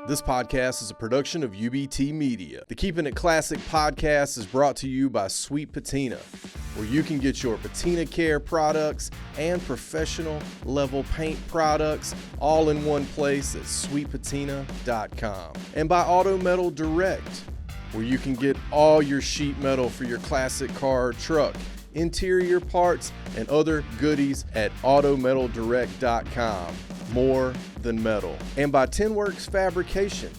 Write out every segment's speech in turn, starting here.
This podcast is a production of UBT Media. The Keepin It Classic podcast is brought to you by Sweet Patina, where you can get your patina care products and professional level paint products all in one place at sweetpatina.com. And by Automotive Direct, where you can get all your sheet metal for your classic car or truck, interior parts, and other goodies at automotivedirect.com. More than metal. And by Tinworks Fabrication,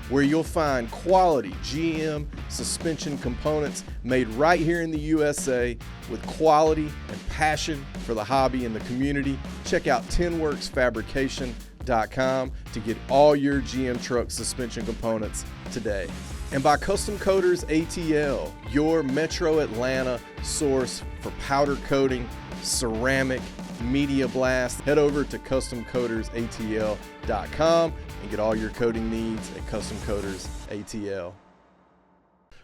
where you'll find quality GM suspension components made right here in the USA with quality and passion for the hobby and the community. Check out tinworksfabrication.com to get all your GM truck suspension components today. And by Coaters ATL, your Metro Atlanta source for powder coating, ceramic, media blast. Head over to customcoatersatl.com and get all your coating needs at Custom Coaters ATL.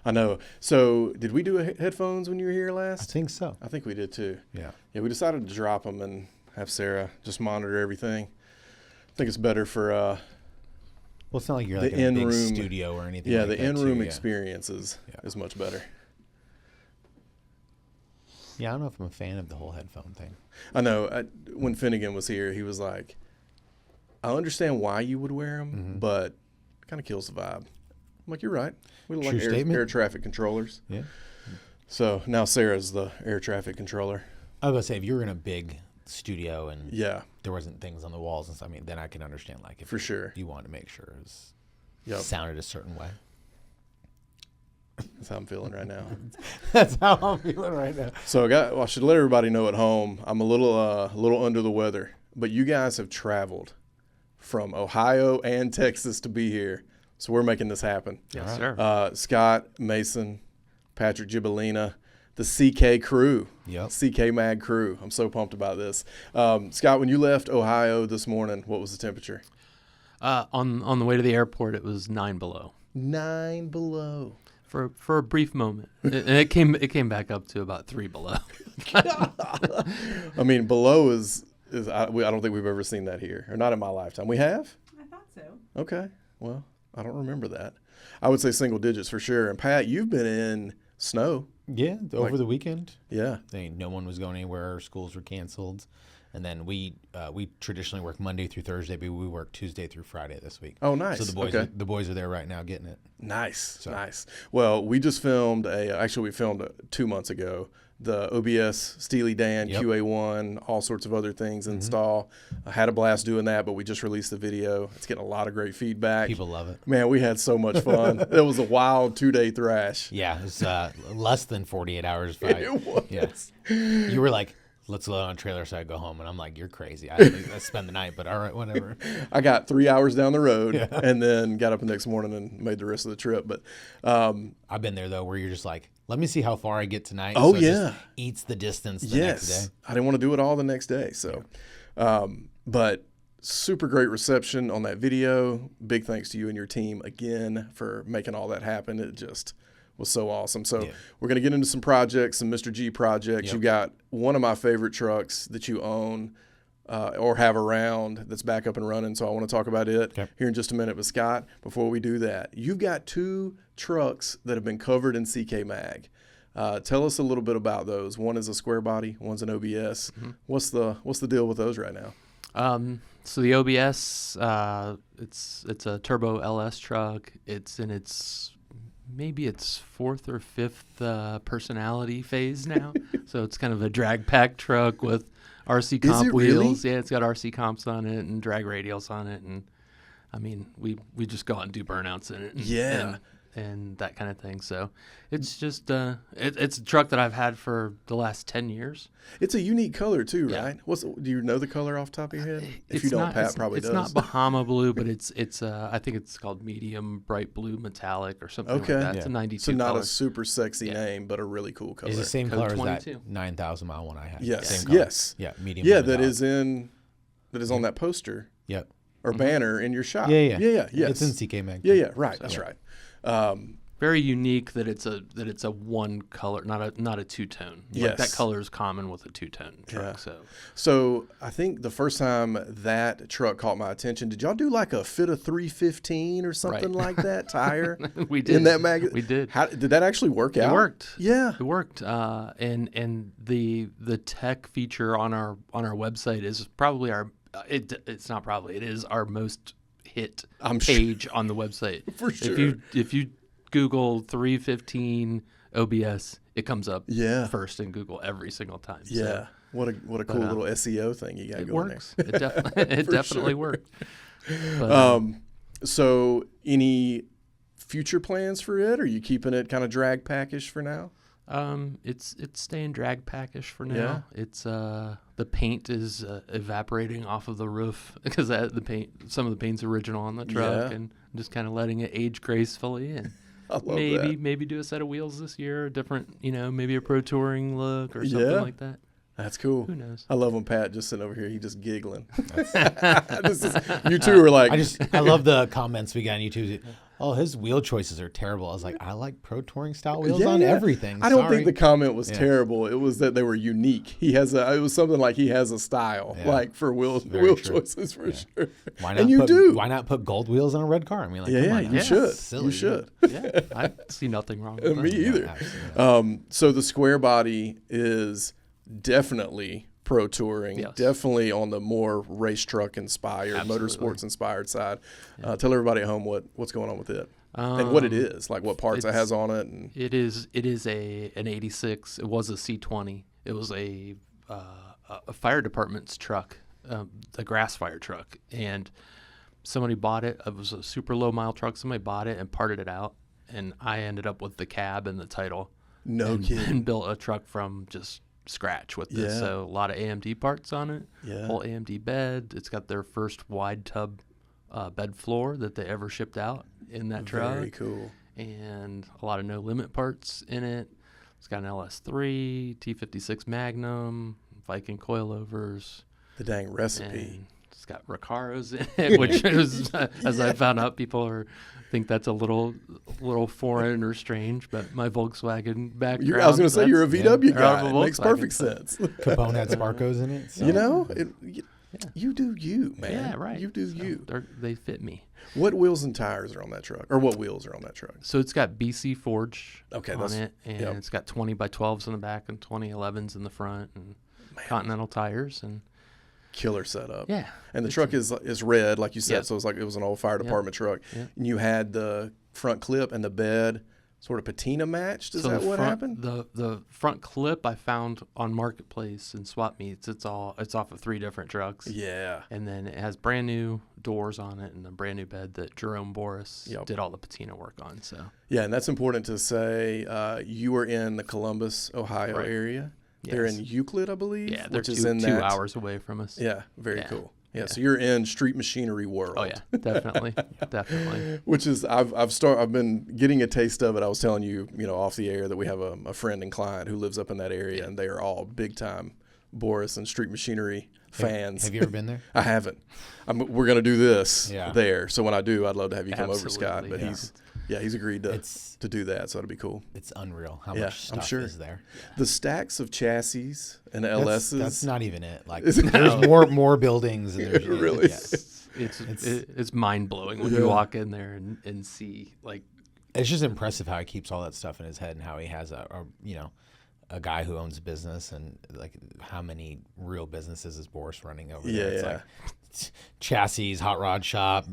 I know. So did we do headphones when you were here last? I think so. I think we did too. Yeah. Yeah, we decided to drop them and have Sarah just monitor everything. I think it's better for well, it's not like you're like in a big studio or anything. Yeah, like the that in-room too, experience is much better. Yeah, I don't know if I'm a fan of the whole headphone thing. I know. When Finnegan was here, he was like, I understand why you would wear them, but it kind of kills the vibe. I'm like, you're right. We look like air traffic controllers. Yeah. So now Sarah's the air traffic controller. I was going to say, if you were in a big studio and there wasn't things on the walls and stuff, I mean, then I can understand, like, if for sure you wanted to make sure it was sounded a certain way. That's how I'm feeling right now. That's how I'm feeling right now. So I should let everybody know at home, I'm a little under the weather, but you guys have traveled from Ohio and Texas to be here. So we're making this happen. Yes, sir. Scott Mason Patrick Gibellina, the CK crew. Yep. CK Mag crew. I'm so pumped about this. Scott, when you left Ohio this morning, what was the temperature? On the way to the airport, it was 9 below. 9 below. For a brief moment, and it came back up to about 3 below. I mean, below is I don't think we've ever seen that here, or not in my lifetime. We have? I thought so. Okay. Well, I don't remember that. I would say single digits for sure. And Pat, you've been in snow. Yeah, over the weekend. Yeah. No one was going anywhere. Schools were canceled. And then we traditionally work Monday through Thursday, but we work Tuesday through Friday this week. Oh, nice. So the boys are there right now getting it. Nice, nice. Well, we just filmed we filmed 2 months ago, the OBS Steely Dan QA1, all sorts of other things install. I had a blast doing that, but we just released the video. It's getting a lot of great feedback. People love it. Man, we had so much fun. It was a wild 2-day thrash. Yeah, it was less than 48 hours. It was. Yes. You were like, let's load on a trailer so I go home. And I'm like, you're crazy. I spend the night, but all right, whatever. I got 3 hours down the road and then got up the next morning and made the rest of the trip. But I've been there, though, where you're just like, let me see how far I get tonight. Oh, so yeah. It just eats the distance the next day. I didn't want to do it all the next day. So, but super great reception on that video. Big thanks to you and your team again for making all that happen. It just was so awesome. So we're going to get into some projects, some Mr. G projects. You got one of my favorite trucks that you own or have around that's back up and running. So I want to talk about it here in just a minute. But Scott, before we do that, you've got 2 trucks that have been covered in CK Mag. Tell us a little bit about those. One is a square body, one's an OBS. What's the deal with those right now? So the OBS, it's a turbo LS truck. It's in maybe its 4th or 5th personality phase now. So it's kind of a drag pack truck with RC comp wheels. Really? Yeah, it's got RC comps on it and drag radials on it. And I mean, we just go out and do burnouts in it. And that kind of thing. So it's just it's a truck that I've had for the last 10 years. It's a unique color too, right? Do you know the color off the top of your head? If you don't, Pat probably does. It's not Bahama blue, but it's I think it's called medium bright blue metallic or something like that. It's a 92 So not color. a super sexy name, but a really cool color. It's the same color as 22. that 9,000 mile one I had. Yes. Same color. Yes. Yeah. Medium. Yeah, that is on that poster. Yep. Or banner in your shop. Yeah. Yes. It's in CK Mag. Yeah. Right. That's right. very unique that it's a one color, not a two-tone. Like that color is common with a two-tone truck. So I think the first time that truck caught my attention, did y'all do like a fit of 315 or something like that tire? We did. In that magazine? We did. How did that actually work out? It worked. Yeah. It worked. And the tech feature on our website is probably it's not probably, it is our most hit page on the website. For sure. If you Google 315 OBS, it comes up first in Google every single time. Yeah. So, what a cool little SEO thing you got it going works. there. It definitely worked. But, so any future plans for it? Are you keeping it kind of drag packish for now? It's staying drag packish for now. Yeah. It's the paint is evaporating off of the roof because some of the paint's original on the truck, and just kind of letting it age gracefully, and I love that. maybe do a set of wheels this year, different, maybe a Pro Touring look or something like that. That's cool. Who knows? I love when Pat just sitting over here. He just giggling. You two are like. I love the comments we got on YouTube. Oh, his wheel choices are terrible. I was like, I like Pro Touring style wheels on everything. I don't think the comment was terrible. It was that they were unique. It was something like he has a style, like for wheel choices for sure. Why not put gold wheels on a red car? I mean, like, come on, you should. Silly, you should. Yeah, I see nothing wrong with that. Me either. So the square body is definitely Pro Touring, definitely on the more race truck inspired, motorsports inspired side. Tell everybody at home what's going on with it and what it is, like what parts it has on it. And it is an 86. It was a C20. It was a fire department's truck, a grass fire truck, and somebody bought it. It was a super low mile truck. Somebody bought it and parted it out, and I ended up with the cab and the title. No kidding. And built a truck from just scratch with this. So a lot of AMD parts on it. Whole AMD bed. It's got their first wide tub bed floor that they ever shipped out in that truck. Very cool. And a lot of no limit parts in it. It's got an LS3, T56 Magnum, Viking coilovers. The dang recipe. And it's got Recaros in it, which is, as I found out, people think that's a little foreign or strange, but my Volkswagen background. I was going to say you're a VW guy. It makes perfect Volkswagen. sense. Capone had Sparcos in it. So. You do you, man. Yeah, right. You do you. They fit me. What wheels and tires are on that truck? Or what wheels are on that truck? So it's got BC Forge on it, and yep. it's got 20 by 12s in the back and 2011s in the front, and Continental tires, and killer setup. yeah. And the truck is red, like you said, Yep. so it's like it was an old fire department truck. Yep. And you had the front clip and the bed sort of patina matched. Is that what happened? The front clip I found on Marketplace and swap meets. It's off of 3 different trucks. Yeah. And then it has brand new doors on it and a brand new bed that Jerome Boris did all the patina work on. So yeah, and that's important to say. You were in the Columbus, Ohio area. Yes. They're in Euclid, I believe. Yeah, they're which is in 2 that, hours away from us. Yeah, very cool. Yeah, so you're in street machinery world. Oh yeah, definitely, definitely. Which is I've been getting a taste of it. I was telling you, off the air that we have a friend and client who lives up in that area, and they are all big time Boris and street machinery fans. Have you ever been there? I haven't. We're gonna do this there. So when I do, I'd love to have you come over, Scott. But he's agreed to do that, so it'll be cool. It's unreal how much stuff is there. The stacks of chassis and LSs. That's not even it. Like there's more buildings. And there's, really? It's mind blowing when you walk in there and see like. It's just impressive how he keeps all that stuff in his head and how he has a guy who owns a business and like how many real businesses is Boris running over there. It's like chassis, hot rod shop,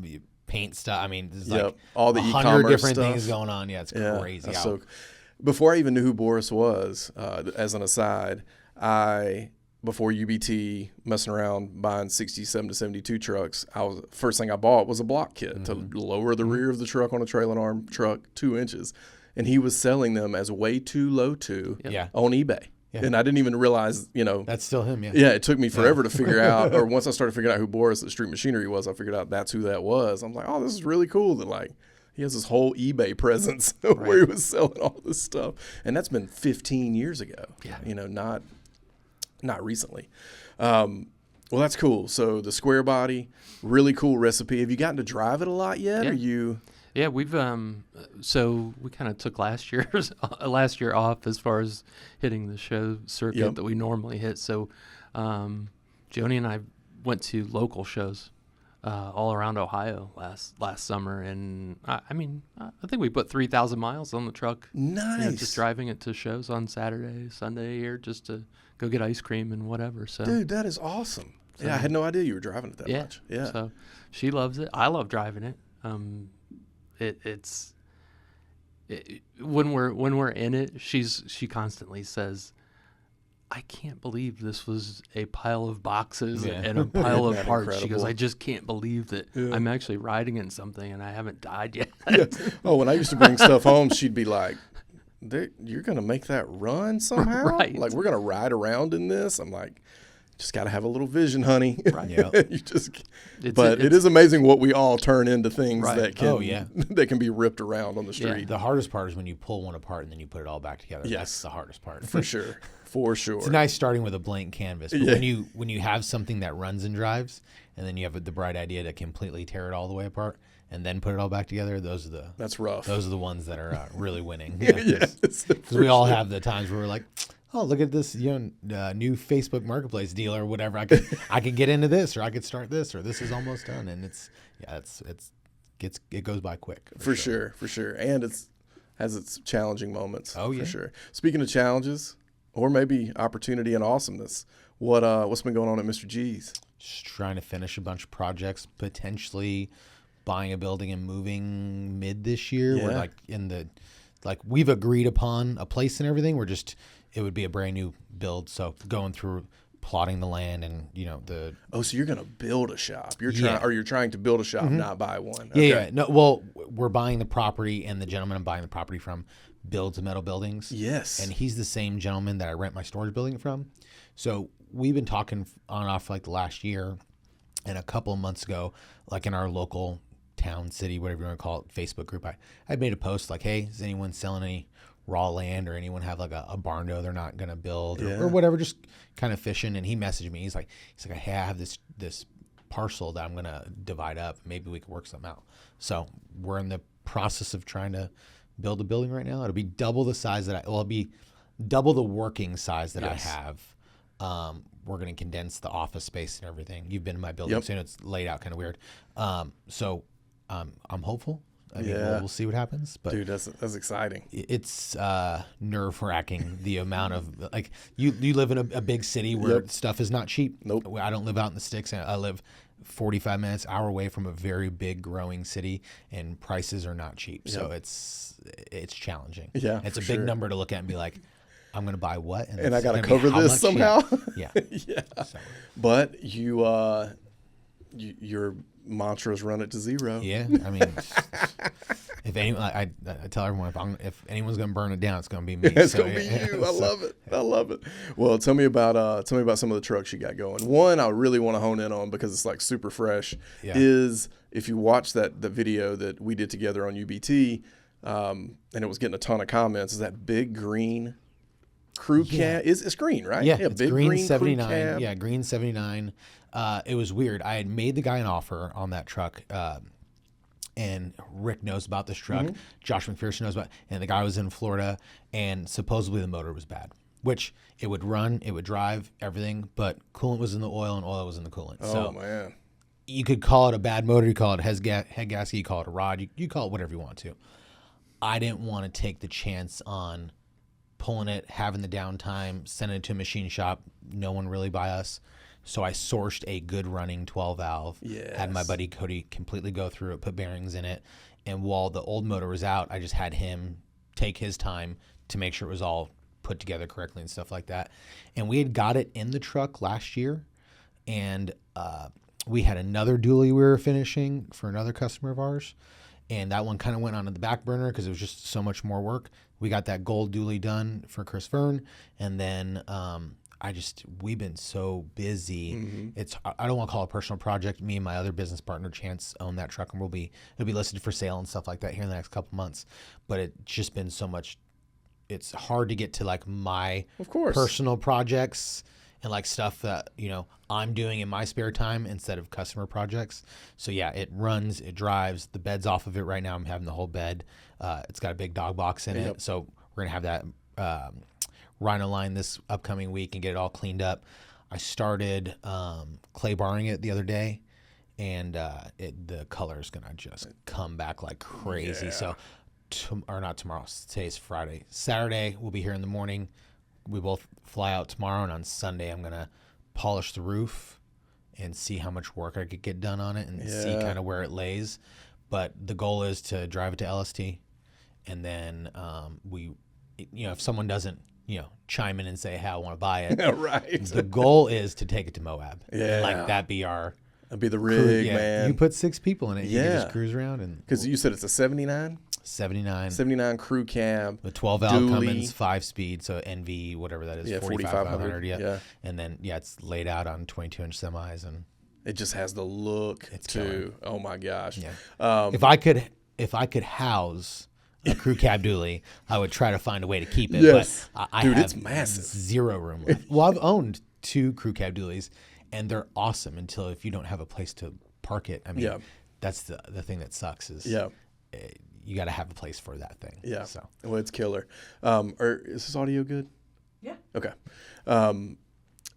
paint stuff. I mean, there's like all the 100 different stuff. things going on. Yeah, it's crazy. So, before I even knew who Boris was, as an aside, before UBT messing around buying 67 to 72 trucks, first thing I bought was a block kit to lower the rear of the truck on a trailing arm truck 2 inches. And he was selling them as way too low on eBay. Yeah. And I didn't even realize, That's still him, Yeah, it took me forever to figure out, or once I started figuring out who Boris at Street Machinery was, I figured out that's who that was. I'm like, oh, this is really cool that, like, he has this whole eBay presence where he was selling all this stuff. And that's been 15 years ago, not recently. Well, that's cool. So the square body, really cool recipe. Have you gotten to drive it a lot yet? Yeah. Or you? Yeah, we've so we kind of took last year off as far as hitting the show circuit that we normally hit. So Joni and I went to local shows all around Ohio last summer, and I think we put 3,000 miles on the truck. Nice. Just driving it to shows on Saturday, Sunday here, just to go get ice cream and whatever. So, dude, that is awesome. So, yeah, I had no idea you were driving it that much. Yeah. So she loves it. I love driving it. When we're in it, she constantly says, I can't believe this was a pile of boxes and a pile of parts. Incredible. She goes, I just can't believe that I'm actually riding in something and I haven't died yet. Yeah. Oh, when I used to bring stuff home, she'd be like, you're going to make that run somehow? Right. Like, we're going to ride around in this? I'm like, just got to have a little vision, honey. Right. Yeah. It is amazing what we all turn into things that can that can be ripped around on the street. Yeah. The hardest part is when you pull one apart and then you put it all back together. Yes. That's the hardest part. For sure. For sure. It's nice starting with a blank canvas, but when you have something that runs and drives, and then you have the bright idea to completely tear it all the way apart and then put it all back together, that's rough. Those are the ones that are really winning. Because we all have the times where we're like, oh, look at this, new Facebook Marketplace deal or whatever. I could get into this, or I could start this, or this is almost done, and it goes by quick. For sure, and it has its challenging moments. Oh yeah, for sure. Speaking of challenges, or maybe opportunity and awesomeness, what's been going on at Mr. G's? Just trying to finish a bunch of projects, potentially buying a building and moving mid this year. Yeah. We're we've agreed upon a place and everything. It would be a brand new build, so going through plotting the land and so you're gonna build a shop. You're trying to build a shop, not buy one. Okay. Yeah. No, well, we're buying the property, and the gentleman I'm buying the property from builds metal buildings. Yes. And he's the same gentleman that I rent my storage building from. So we've been talking on and off for the last year, and a couple of months ago, in our local town, city, whatever you want to call it, Facebook group, I made a post hey, is anyone selling any raw land, or anyone have a barn door they're not going to build or whatever, just kind of fishing. And he messaged me. He's like, hey, I have this parcel that I'm going to divide up. Maybe we could work something out. So we're in the process of trying to build a building right now. It'll be double the size it'll be double the working size that I have. We're going to condense the office space and everything. You've been in my building, so it's laid out kind of weird. So I'm hopeful. We'll see what happens. But dude, that's exciting. It's nerve-wracking the amount of you live in a big city where stuff is not cheap. Nope. I don't live out in the sticks. I live 45 minutes, hour away from a very big growing city, and prices are not cheap. So it's challenging. Yeah, it's a big number to look at and be like, I'm going to buy what, and I got to cover this somehow. Yeah. So. But your mantra is run it to zero. Yeah, if anyone, I tell everyone, if anyone's going to burn it down, it's going to be me. It's going to be you. I love it. Well, tell me about some of the trucks you got going. One I really want to hone in on because it's super fresh. Yeah. Is if you watch the video that we did together on UBT, and it was getting a ton of comments. Is that big green crew cab? It's green, right? Yeah, it's big green 79. Yeah, green 79. It was weird. I had made the guy an offer on that truck, and Rick knows about this truck. Mm-hmm. Josh McPherson knows about it, and the guy was in Florida, and supposedly the motor was bad, which it would run, it would drive, everything, but coolant was in the oil and oil was in the coolant. Oh, man. You could call it a bad motor, you call it head gasket, you call it a rod, you call it whatever you want to. I didn't want to take the chance on pulling it, having the downtime, sending it to a machine shop, no one really by us. So I sourced a good running 12 valve, had my buddy Cody completely go through it, put bearings in it. And while the old motor was out, I just had him take his time to make sure it was all put together correctly and stuff like that. And we had got it in the truck last year, and we had another dually we were finishing for another customer of ours. And that one kind of went onto the back burner because it was just so much more work. We got that gold dually done for Chris Verne. And then we've been so busy. Mm-hmm. I don't want to call it a personal project. Me and my other business partner, Chance, own that truck, and it'll be listed for sale and stuff like that here in the next couple months. But it's just been so much. It's hard to get to my personal projects and like stuff that, I'm doing in my spare time instead of customer projects. So yeah, it runs, it drives, the bed's off of it right now. I'm having the whole bed. It's got a big dog box in it. So we're going to have that Rhino line this upcoming week and get it all cleaned up. I started clay barring it the other day, and the color is going to just come back like crazy. So, or not tomorrow, today's Friday. Saturday, we'll be here in the morning. We both fly out tomorrow, and on Sunday, I'm going to polish the roof and see how much work I could get done on it and see kind of where it lays. But the goal is to drive it to LST, and then if someone doesn't, chime in and say, hey, I want to buy it. Right. The goal is to take it to Moab. Yeah. And like that'd be the rig, man. You put 6 people in it. You can just cruise around. Because you said it's a 79? 79 crew cab. The 12 valve Cummins, 5-speed, so NV, whatever that is, 4500. Yeah. And then, it's laid out on 22-inch semis. And it just has the look, too. Oh, my gosh. Yeah. If I could house a crew cab dually, I would try to find a way to keep it. Yes. But I Dude, have it's massive. 0 room left. Well, I've owned 2 crew cab dualies, and they're awesome until if you don't have a place to park it. I mean, that's the thing that sucks is you got to have a place for that thing. Yeah. So. Well, it's killer. Is this audio good? Yeah. Okay.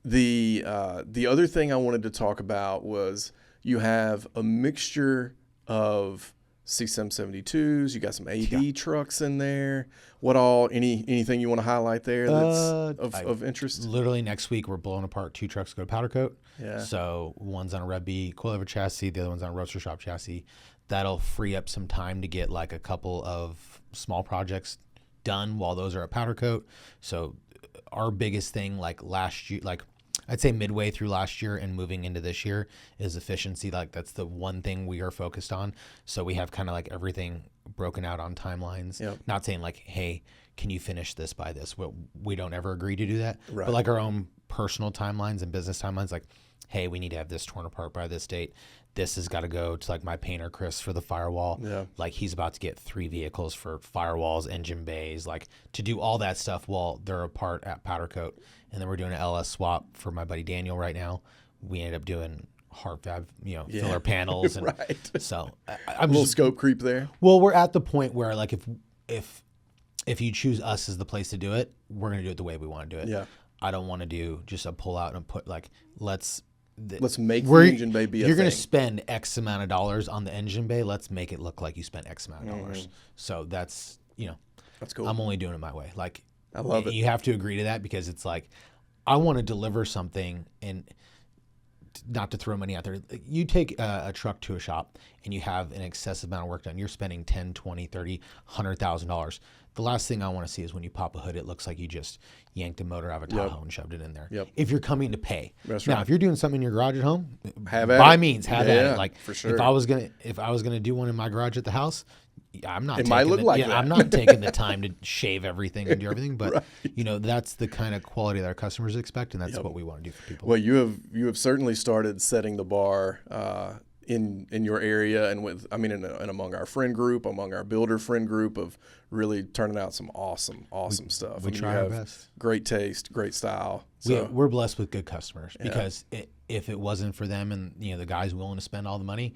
The other thing I wanted to talk about was you have a mixture of C772s. You got some AD trucks in there. What all? Anything you want to highlight there that's of interest? Literally next week we're blowing apart 2 trucks to go to powder coat. Yeah. So one's on a Rebby coilover chassis, the other one's on a roadster shop chassis. That'll free up some time to get like a couple of small projects done while those are at powder coat. So our biggest thing, like last year, like I'd say midway through last year and moving into this year, is efficiency. Like that's the one thing we are focused on. So we have kind of like everything broken out on timelines. Yep. Not saying like, hey, can you finish this by this? We don't ever agree to do that. Right. But like our own personal timelines and business timelines, like, hey, we need to have this torn apart by this date. This has got to go to like my painter, Chris, for the firewall. Yeah. Like he's about to get 3 vehicles for firewalls, engine bays, like to do all that stuff while they're apart at powder coat. And then we're doing an LS swap for my buddy Daniel right now. We ended up doing hard fab, filler panels. And right. So a I'm little scope creep there. Well, we're at the point where like if you choose us as the place to do it, we're going to do it the way we want to do it. Yeah. I don't want to do just a pull out and put like, let's make the engine bay be a thing. You're going to spend X amount of dollars on the engine bay. Let's make it look like you spent X amount of dollars. So that's, that's cool. I'm only doing it my way. Like, I love it. You have to agree to that because it's like, I want to deliver something and not to throw money out there. You take a truck to a shop and you have an excessive amount of work done. You're spending $10, $20, $30, $100,000. The last thing I want to see is when you pop a hood, it looks like you just yanked a motor out of a Tahoe and shoved it in there. Yep. If you're coming to pay. That's now, right. if you're doing something in your garage at home, have at by it. means, have at it. Like for sure. if I was gonna do one in my garage at the house, I'm not. It might look like that. I'm not taking the time to shave everything and do everything, but right. That's the kind of quality that our customers expect, and that's what we want to do for people. Well, you have certainly started setting the bar in your area and and among our friend group, among our builder friend group of really turning out some awesome stuff. We try our best. Great taste, great style. So, we're blessed with good customers because if it wasn't for them and the guys willing to spend all the money,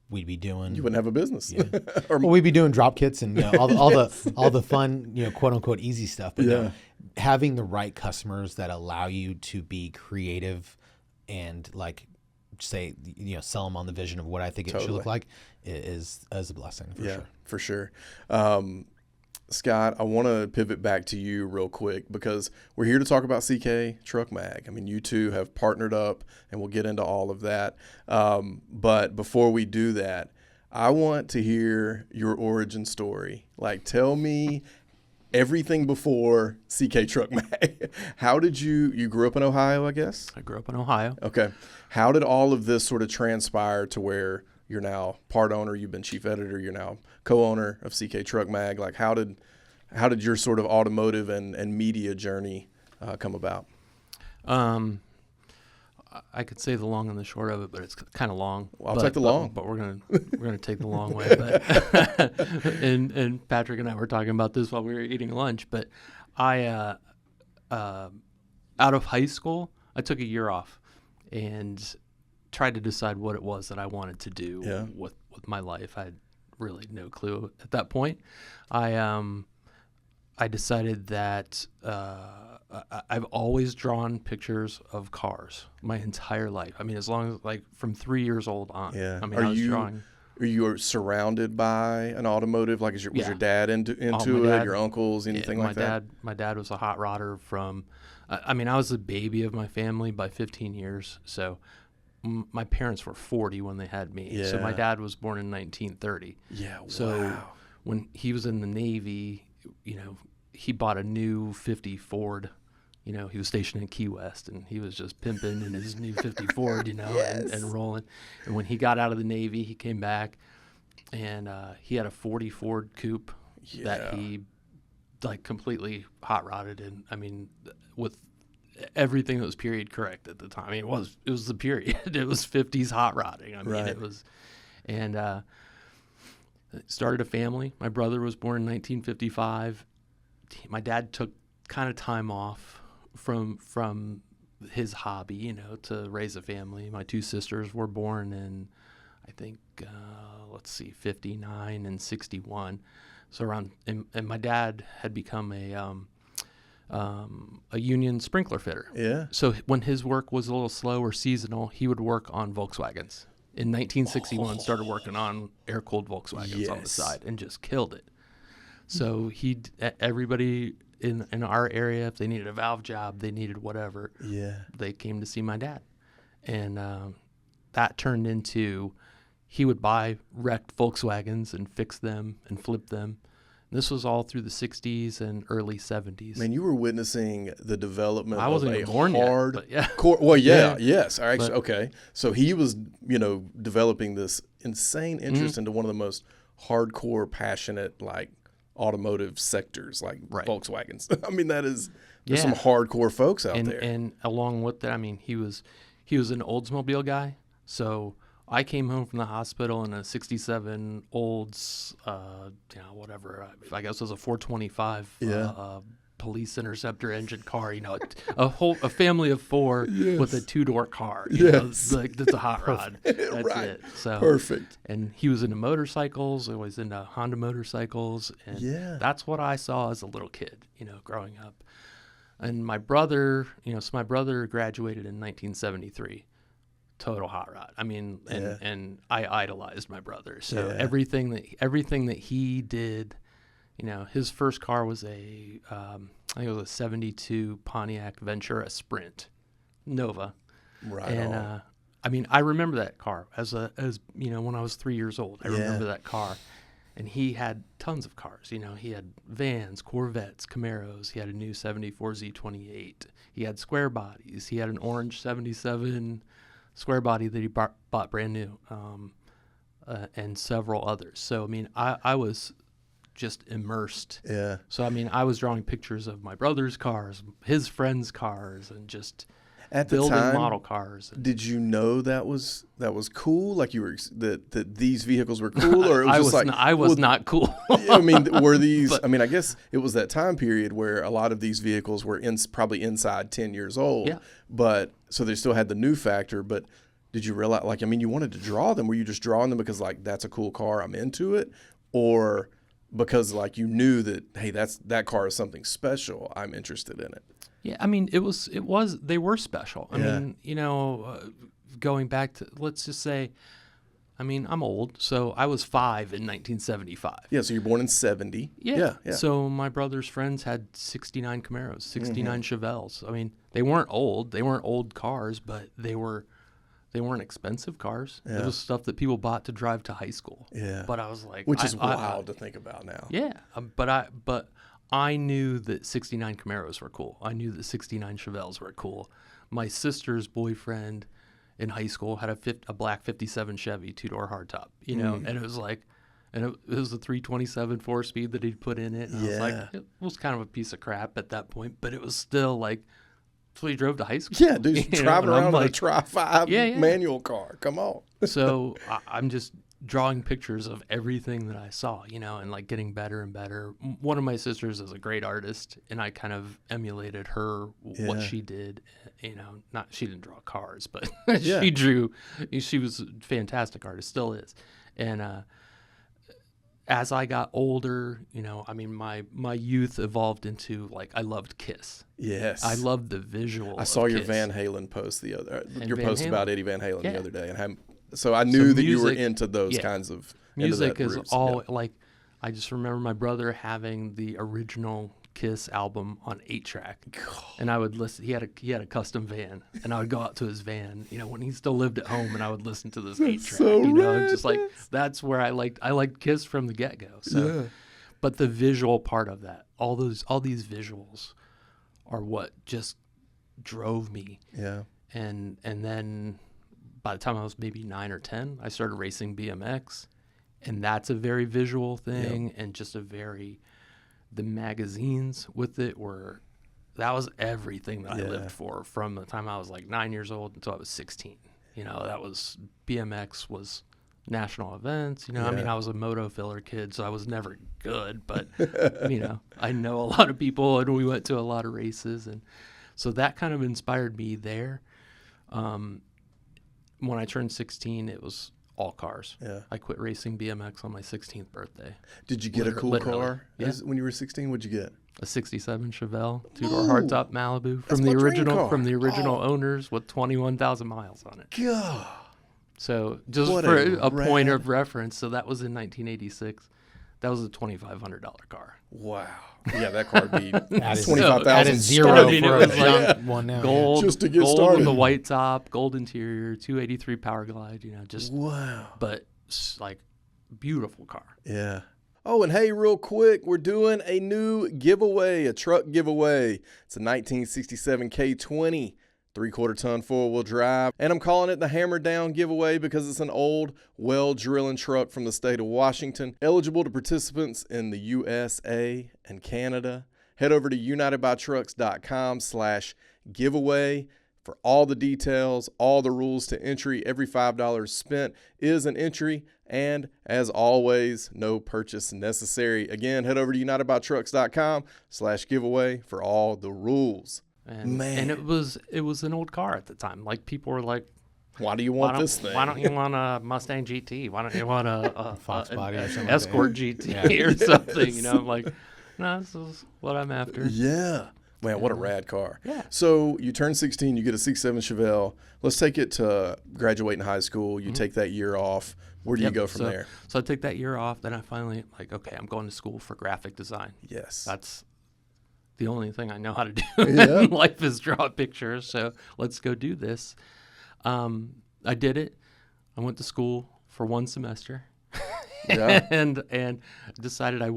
we'd be doing. You wouldn't have a business. Yeah. We'd be doing drop kits and all the fun quote unquote easy stuff. But having the right customers that allow you to be creative and like say sell them on the vision of what I think it should look like is a blessing for sure. For sure. Scott, I want to pivot back to you real quick because we're here to talk about CK Truck Mag. I mean, you two have partnered up, and we'll get into all of that. But before we do that, I want to hear your origin story. Like, tell me everything before CK Truck Mag. How did you grew up in Ohio, I guess? I grew up in Ohio. Okay. How did all of this sort of transpire to where you're now part owner, you've been chief editor, you're now co-owner of CK Truck Mag? Like, how did your sort of automotive and media journey come about? I could say the long and the short of it, but it's kind of long. Well, I'll take the long. But we're gonna take the long way. But and Patrick and I were talking about this while we were eating lunch. But I out of high school, I took a year off and tried to decide what it was that I wanted to do with my life. I had really no clue at that point. I decided that I've always drawn pictures of cars my entire life. I mean, as long as like from 3 years old on. Yeah. I mean, I was drawing. Are you surrounded by an automotive? Like, was your dad into it? Your uncles, anything like that? My dad was a hot rodder from. I mean, I was the baby of my family by 15 years. So my parents were 40 when they had me. Yeah. So my dad was born in 1930. Yeah. So when he was in the Navy, he bought a new 50 Ford. He was stationed in Key West, and he was just pimping in his new 50 Ford, and rolling. And when he got out of the Navy, he came back, and he had a 40 Ford coupe that he like completely hot rodded, and I mean, with everything that was period correct at the time. I mean, it was the period. It was 50s hot rodding. I mean, it was, and started a family. My brother was born in 1955. My dad took kind of time off from his hobby, to raise a family. My two sisters were born in, I think, 59 and 61. So and my dad had become a union sprinkler fitter. Yeah. So when his work was a little slow or seasonal, he would work on Volkswagens. In 1961, started working on air-cooled Volkswagens on the side and just killed it. So everybody in our area, if they needed a valve job, they needed whatever, they came to see my dad. And that turned into, he would buy wrecked Volkswagens and fix them and flip them. This was all through the 60s and early 70s. Man, you were witnessing the development of a hard core. Well, yes. All right, okay. So he was, developing this insane interest into one of the most hardcore, passionate, like, automotive sectors, like Volkswagens. I mean, there's some hardcore folks out there. And along with that, I mean, he was an Oldsmobile guy. So I came home from the hospital in a 67 Olds, whatever. I guess it was a 425 police interceptor engine car. A family of four with a 2-door car. That's a hot rod. That's it. So perfect. And he was into motorcycles. Always into Honda motorcycles, and that's what I saw as a little kid. Growing up. And my brother, my brother graduated in 1973. Total hot rod. I mean, and I idolized my brother. So everything that he did, his first car was I think it was a 72 Pontiac Ventura Sprint Nova. Right. And I mean, I remember that car as when I was 3 years old. I remember that car. And he had tons of cars. He had vans, Corvettes, Camaros. He had a new 74 Z28. He had square bodies. He had an orange 77 square body that he bought brand new, and several others. So, I mean, I was just immersed. Yeah. So, I mean, I was drawing pictures of my brother's cars, his friends' cars, and just at the building time, model cars. Did you know that was cool? Like you were that these vehicles were cool, or it was I was not cool. I mean, were these? I mean, I guess it was that time period where a lot of these vehicles were probably inside 10 years old. Yeah. But so they still had the new factor. But did you realize? Like, I mean, you wanted to draw them. Were you just drawing them because like that's a cool car, I'm into it, or because like you knew that hey, that car is something special, I'm interested in it? Yeah, I mean, they were special. I mean, going back to, let's just say, I mean, I'm old, so I was 5 in 1975. Yeah, so you're born in 70. Yeah. So my brother's friends had 69 Camaros, 69 Chevelles. I mean, they weren't old. They weren't old cars, but they weren't expensive cars. Yeah. It was stuff that people bought to drive to high school. Yeah. But I was like, which is wild to think about now. Yeah, but I knew that 69 Camaros were cool. I knew that 69 Chevelles were cool. My sister's boyfriend in high school had a black 57 Chevy 2-door hardtop, and it was like, and it was a 327 4-speed that he'd put in it. And I was like, it was kind of a piece of crap at that point, but it was still like, that's what he drove to high school. Yeah, dude, driving around in a Tri-5 manual car. Come on. So I'm just, drawing pictures of everything that I saw, and like getting better and better. One of my sisters is a great artist, and I kind of emulated her, what she did. Not she didn't draw cars, but she drew. She was a fantastic artist, still is. And as I got older, my youth evolved into like I loved Kiss. Yes, I loved the visual. I saw your Kiss. Van Halen post your Van post Halen. about Eddie Van Halen the other day, and so I knew that you were into those kinds of music. Is roots. all like I just remember my brother having the original Kiss album on 8-track, and I would listen. He had a custom van, and I would go out to his van, when he still lived at home, and I would listen to this 8-track. So just like that's where I liked Kiss from the get-go. So, but the visual part of that, all these visuals, are what just drove me. Yeah, and then by the time I was maybe 9 or 10, I started racing BMX, and that's a very visual thing, and just the magazines with it that was everything that I lived for from the time I was like 9 years old until I was 16. That was BMX was national events. I was a moto filler kid, so I was never good, but I know a lot of people, and we went to a lot of races, and so that kind of inspired me there. When I turned 16, it was all cars. Yeah. I quit racing BMX on my 16th birthday. Did you get a cool car? Yeah. When you were 16, what'd you get? A 67 Chevelle, 2-door hardtop Malibu That's from my the dream original car. from the original owners with 21,000 miles on it. God. So just What for a a point rad- of reference, so that was in 1986. That was a $2,500 car. Wow. Yeah, that car would be Added 25,000 zero starting. for It a was junk one now. Gold, Just to get gold started. with the white top, gold interior, 283 Power Glide. Just Wow. but like beautiful car. Yeah. Oh, and hey, real quick, we're doing a new giveaway, a truck giveaway. It's a 1967 K20, 3/4 ton 4-wheel drive. And I'm calling it the Hammer Down giveaway because it's an old, well-drilling truck from the state of Washington, eligible to participants in the USA and Canada. Head over to unitedbytrucks.com/giveaway for all the details, all the rules to entry. Every $5 spent is an entry. And as always, no purchase necessary. Again, head over to unitedbytrucks.com/giveaway for all the rules. And it was an old car at the time. Like people were like, Why do you want this thing? Why don't you want a Mustang GT? Why don't you want a Fox body or something Escort GT or something? I'm like, no, this is what I'm after. Yeah. Man, what a rad car. Yeah. So you turn 16, you get a 67 Chevelle. Let's take it to graduating high school. You take that year off. Where do you go from there? So I take that year off. Then I finally okay, I'm going to school for graphic design. Yes. That's the only thing I know how to do Yeah. in life is draw pictures. So let's go do this. I did it. I went to school for one semester. Yeah. and decided that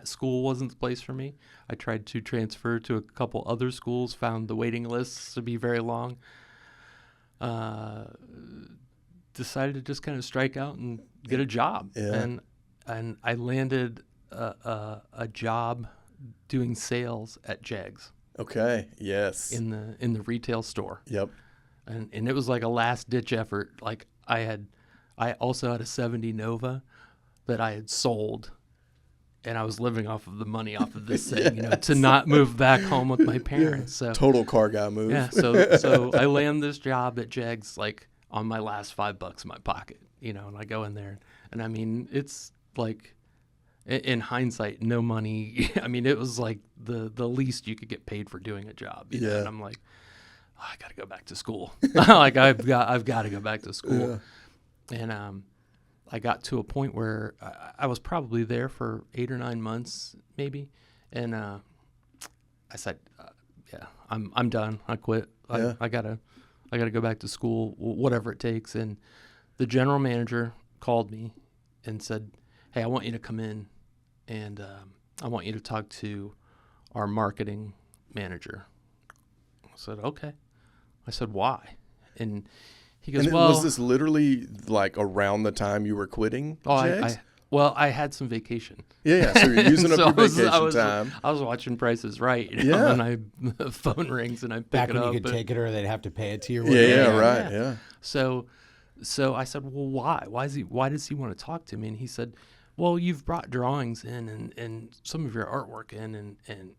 school wasn't the place for me. I tried to transfer to a couple other schools, found the waiting lists to be very long. Decided to just kind of strike out and get a job. Yeah. And I landed a job doing sales at JEGS. Okay. Yes. In the retail store. Yep. And it was like a last ditch effort. Like I also had a 70 Nova that I had sold, and I was living off of the money off of this thing, to not move back home with my parents. So Total car guy move. yeah, so I land this job at JEGS like on my last $5 in my pocket, and I go in there, and I mean it's like in hindsight, no money. I mean it was like the least you could get paid for doing a job. Yeah. And I'm like, I got to go back to school. Like I've got to go back to school. Yeah. And I got to a point where I was probably there for 8 or 9 months, maybe. And I said, "Yeah, I'm done. I quit. I gotta go back to school, whatever it takes." And the general manager called me and said, "Hey, I want you to come in, and I want you to talk to our marketing manager." I said, "Okay." I said, "Why?" And he goes, "Well, was this literally like around the time you were quitting JEGS? I had some vacation. Yeah, so you're using up So your vacation time. I was watching Price is Right. Yeah. And the phone rings and I pick Back it when up. you could take it or they'd have to pay it to you. Or Yeah, whatever. right, yeah. So So I said, well, why? Why does he want to talk to me? And he said, well, you've brought drawings in and some of your artwork in, and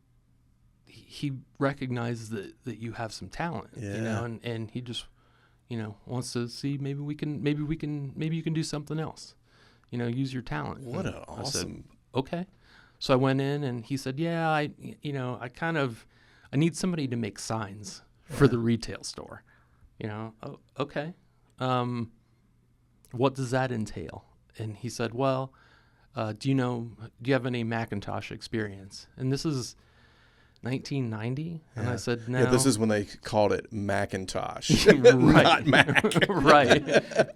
he recognizes that you have some talent, you know, and he just, you know, wants to see maybe you can do something else, you know, use your talent. What and an awesome. I said, okay. So I went in and he said, yeah, I need somebody to make signs for the retail store, you know. Oh, okay. What does that entail? And he said, well, do you have any Macintosh experience? And this is 1990. And I said, no. Yeah, this is when they called it Macintosh, right. not Mac. Right.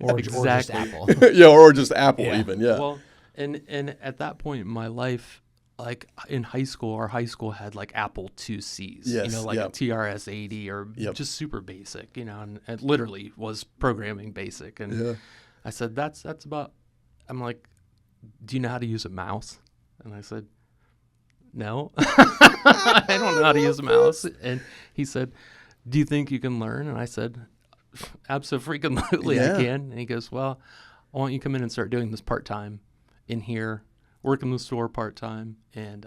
Or exactly. just Apple. Yeah, or just Apple even. Yeah. Well, and at that point in my life, like in high school, our high school had like Apple IICs, Yes, you know, like a TRS-80 or just super basic, you know, and it literally was programming basic. And I said, that's about, I'm like, do you know how to use a mouse? And I said, no, I don't know how to use a mouse. And he said, do you think you can learn? And I said, absolutely, I can. And he goes, well, I want you to come in and start doing this part-time in here, work in the store part-time, and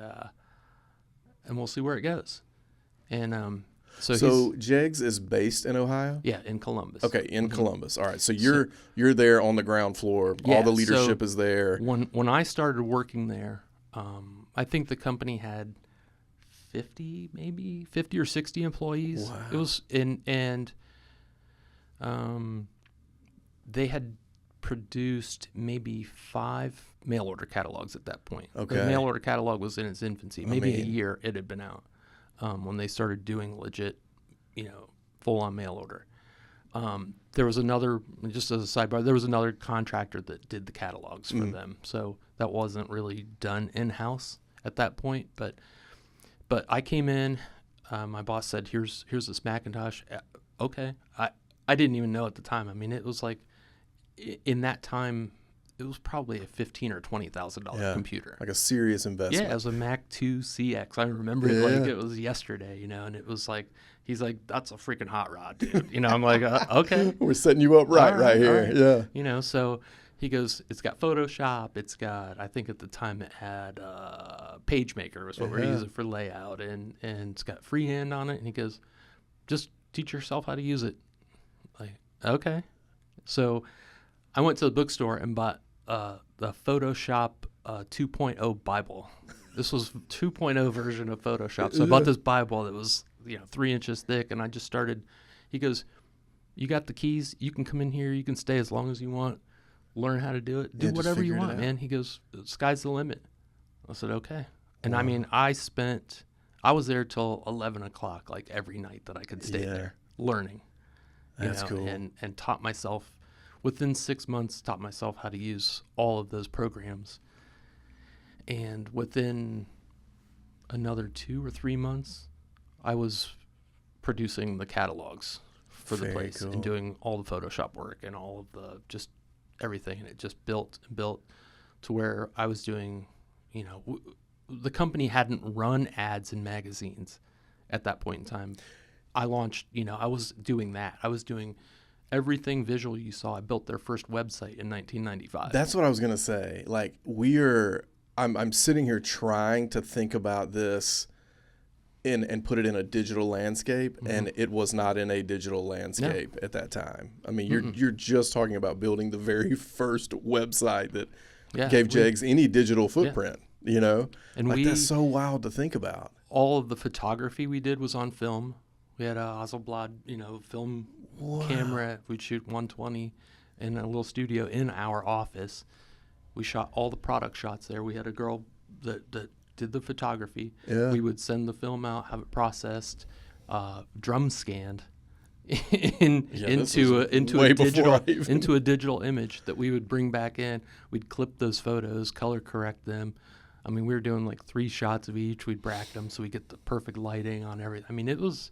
we'll see where it goes. And so JEGS is based in Ohio? Yeah, in Columbus. Okay, in Columbus. All right. So you're there on the ground floor. All the leadership is there. When I started working there, I think the company had 50 or 60 employees. Wow. It was and they had produced maybe 5 mail order catalogs at that point. Okay. The mail order catalog was in its infancy. Maybe a year it had been out when they started doing legit, you know, full-on mail order. There was another, just as a sidebar, there was another contractor that did the catalogs for them. So that wasn't really done in-house at that point. But I came in, my boss said, here's this Macintosh. Okay. I didn't even know at the time. I mean, it was like, in that time, it was probably a $15,000 or $20,000 computer. Like a serious investment. Yeah, it was a Mac II CX. I remember it like it was yesterday, you know, and it was like, he's like, that's a freaking hot rod, dude. You know, I'm like, okay. We're setting you up right here. Right. Yeah. You know, so he goes, it's got Photoshop. It's got, I think at the time it had PageMaker was what we're using for layout. And it's got freehand on it. And he goes, just teach yourself how to use it. Like, okay. So I went to the bookstore and bought the Photoshop 2.0 Bible. This was 2.0 version of Photoshop. So I bought this Bible that was, 3 inches thick, and I just started. He goes, you got the keys. You can come in here. You can stay as long as you want. Learn how to do it. Do whatever you want, man. He goes, sky's the limit. I said, okay. And I mean, I was there till 11 o'clock, like every night that I could stay there learning. That's cool. And taught myself. Within 6 months, taught myself how to use all of those programs. And within another 2 or 3 months, I was producing the catalogs for the place and doing all the Photoshop work and all of the just everything. And it just built and built to where I was doing, the company hadn't run ads in magazines at that point in time. I launched, I was doing that. I was doing everything visual you saw. I built their first website in 1995. That's what I was gonna say. Like I'm sitting here trying to think about this and put it in a digital landscape, and it was not in a digital landscape at that time. I mean, you're just talking about building the very first website that gave JEGS any digital footprint. And that's so wild to think about. All of the photography we did was on film. We had a Hasselblad, film camera. We'd shoot 120 in a little studio in our office. We shot all the product shots there. We had a girl that did the photography. Yeah. We would send the film out, have it processed, drum scanned into a digital image that we would bring back in. We'd clip those photos, color correct them. I mean, we were doing like 3 shots of each. We'd bracket them so we get the perfect lighting on everything. I mean, it was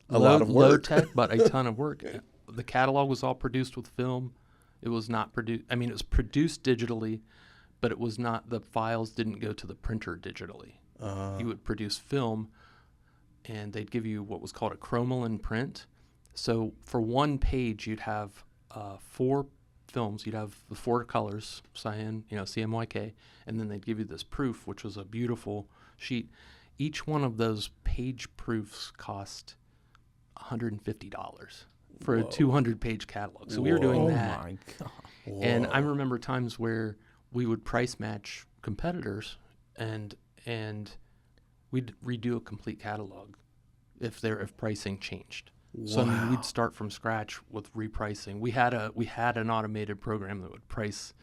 a lot of work. Low tech, but a ton of work. The catalog was all produced with film. It was not produced. I mean, it was produced digitally, but it was not. The files didn't go to the printer digitally. You would produce film, and they'd give you what was called a chromalin print. So for one page, you'd have 4 films. You'd have the 4 colors, cyan, CMYK, and then they'd give you this proof, which was a beautiful sheet. Each one of those page proofs cost $150 for a 200-page catalog. So we were doing that. Oh my God. And I remember times where we would price match competitors, and we'd redo a complete catalog if pricing changed. So we'd start from scratch with repricing. We had an automated program that would price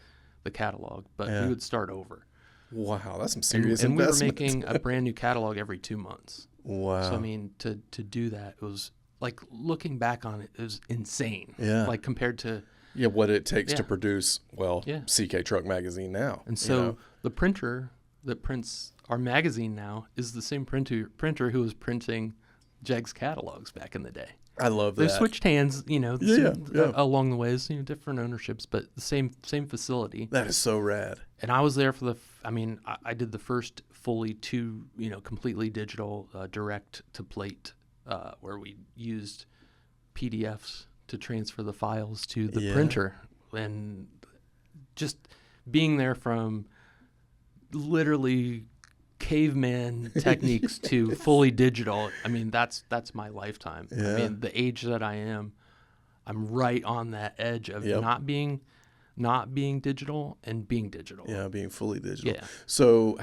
the catalog, but we would start over. Wow, that's some serious and investment. we were making a brand new catalog every 2 months. Wow. So I mean, to do that, it was like, looking back on it, it was insane. Yeah. Like compared to what it takes to produce CK Truck Magazine now. And so the printer that prints our magazine now is the same printer who was printing JEGS catalogs back in the day. I love that. They switched hands, along the ways, different ownerships, but the same facility. That is so rad. And I was there for I did the first fully completely digital direct to plate, where we used PDFs to transfer the files to the printer, and just being there from literally caveman techniques to fully digital. I mean, that's my lifetime. I mean, the age that I am, I'm right on that edge of not being digital and being digital. Yeah, being fully digital. Yeah. So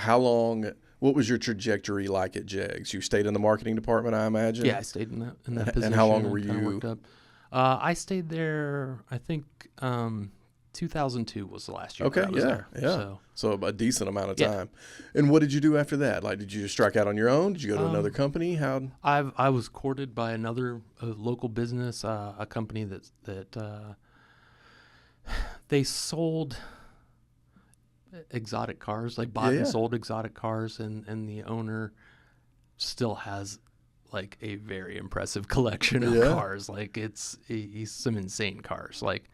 what was your trajectory like at JEGS? You stayed in the marketing department, I imagine? Yeah, I stayed in that position. And how long were you? Worked up. I stayed there, I think, 2002 was the last year that I was there. Yeah. So a decent amount of time. And what did you do after that? Like, did you just strike out on your own? Did you go to another company? I was courted by another local business, a company that they sold exotic cars, like bought and sold exotic cars, and the owner still has like a very impressive collection of cars. Like he's some insane cars, like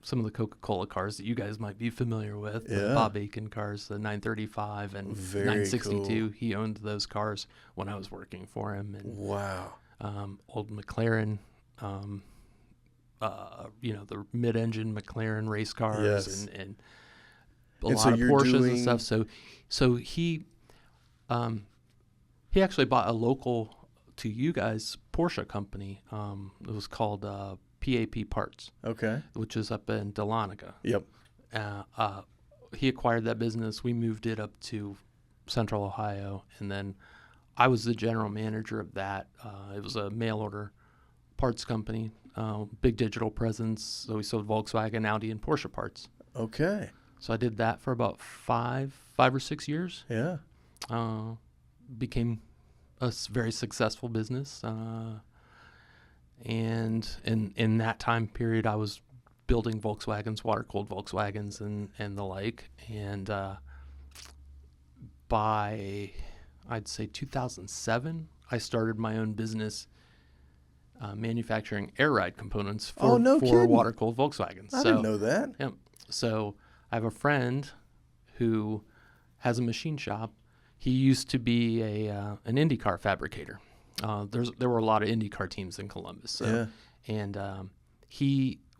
some of the Coca-Cola cars that you guys might be familiar with, the Bob Aiken cars, the 935 and very 962. Cool. He owned those cars when I was working for him. And wow. Old McLaren, the mid-engine McLaren race cars, and a lot of Porsches and stuff. So he actually bought a local to you guys Porsche company. It was called PAP Parts. Okay. Which is up in Dahlonega. Yep. He acquired that business. We moved it up to Central Ohio, and then I was the general manager of that. It was a mail order parts company, big digital presence. So we sold Volkswagen, Audi, and Porsche parts. Okay. So I did that for about five or 6 years. Yeah. Became a very successful business. And in that time period, I was building Volkswagens, water-cooled Volkswagens and the like. And by, I'd say 2007, I started my own business manufacturing air ride components for water-cooled Volkswagens. I didn't know that. Yeah. So I have a friend who has a machine shop. He used to be an IndyCar fabricator. There were a lot of IndyCar teams in Columbus. So, and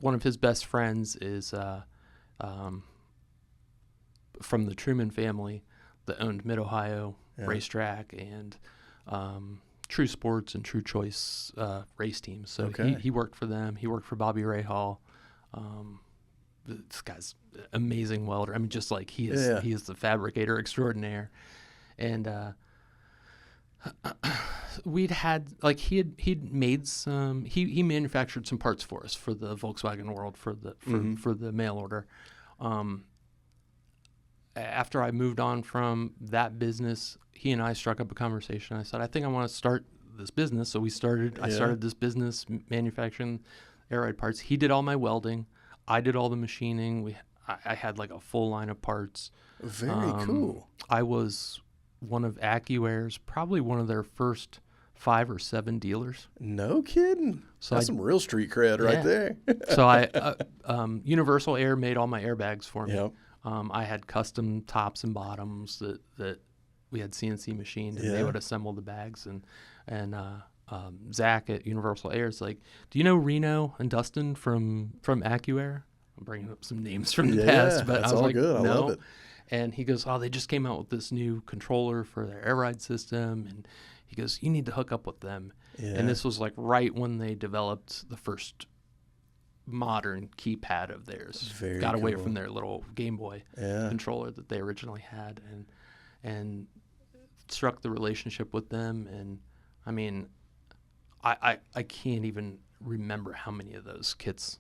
one of his best friends is from the Truman family that owned Mid-Ohio Racetrack and True Sports and True Choice race teams. So he worked for them. He worked for Bobby Rahal. This guy's amazing welder. I mean, just like he is the fabricator extraordinaire. And we'd had he'd made some he manufactured some parts for us for the Volkswagen world for the mail order. After I moved on from that business, he and I struck up a conversation. I said, I think I want to start this business. So I started this business manufacturing air ride parts. He did all my welding. I did all the machining. I had like a full line of parts. Very cool. I was one of AccuAir's, probably one of their first 5 or 7 dealers. No kidding. So that's some real street cred right there. So Universal Air made all my airbags for me. Yep. I had custom tops and bottoms that we had CNC machined, and they would assemble the bags. And Zach at Universal Air is like, do you know Reno and Dustin from AccuAir? I'm bringing up some names from the past, but that's I was all like, good. I no. love it. And he goes, oh, they just came out with this new controller for their air ride system. And he goes, you need to hook up with them. Yeah. And this was like right when they developed the first modern keypad of theirs. Very Got away cool. from their little Game Boy controller that they originally had, and struck the relationship with them. And I mean, I can't even remember how many of those kits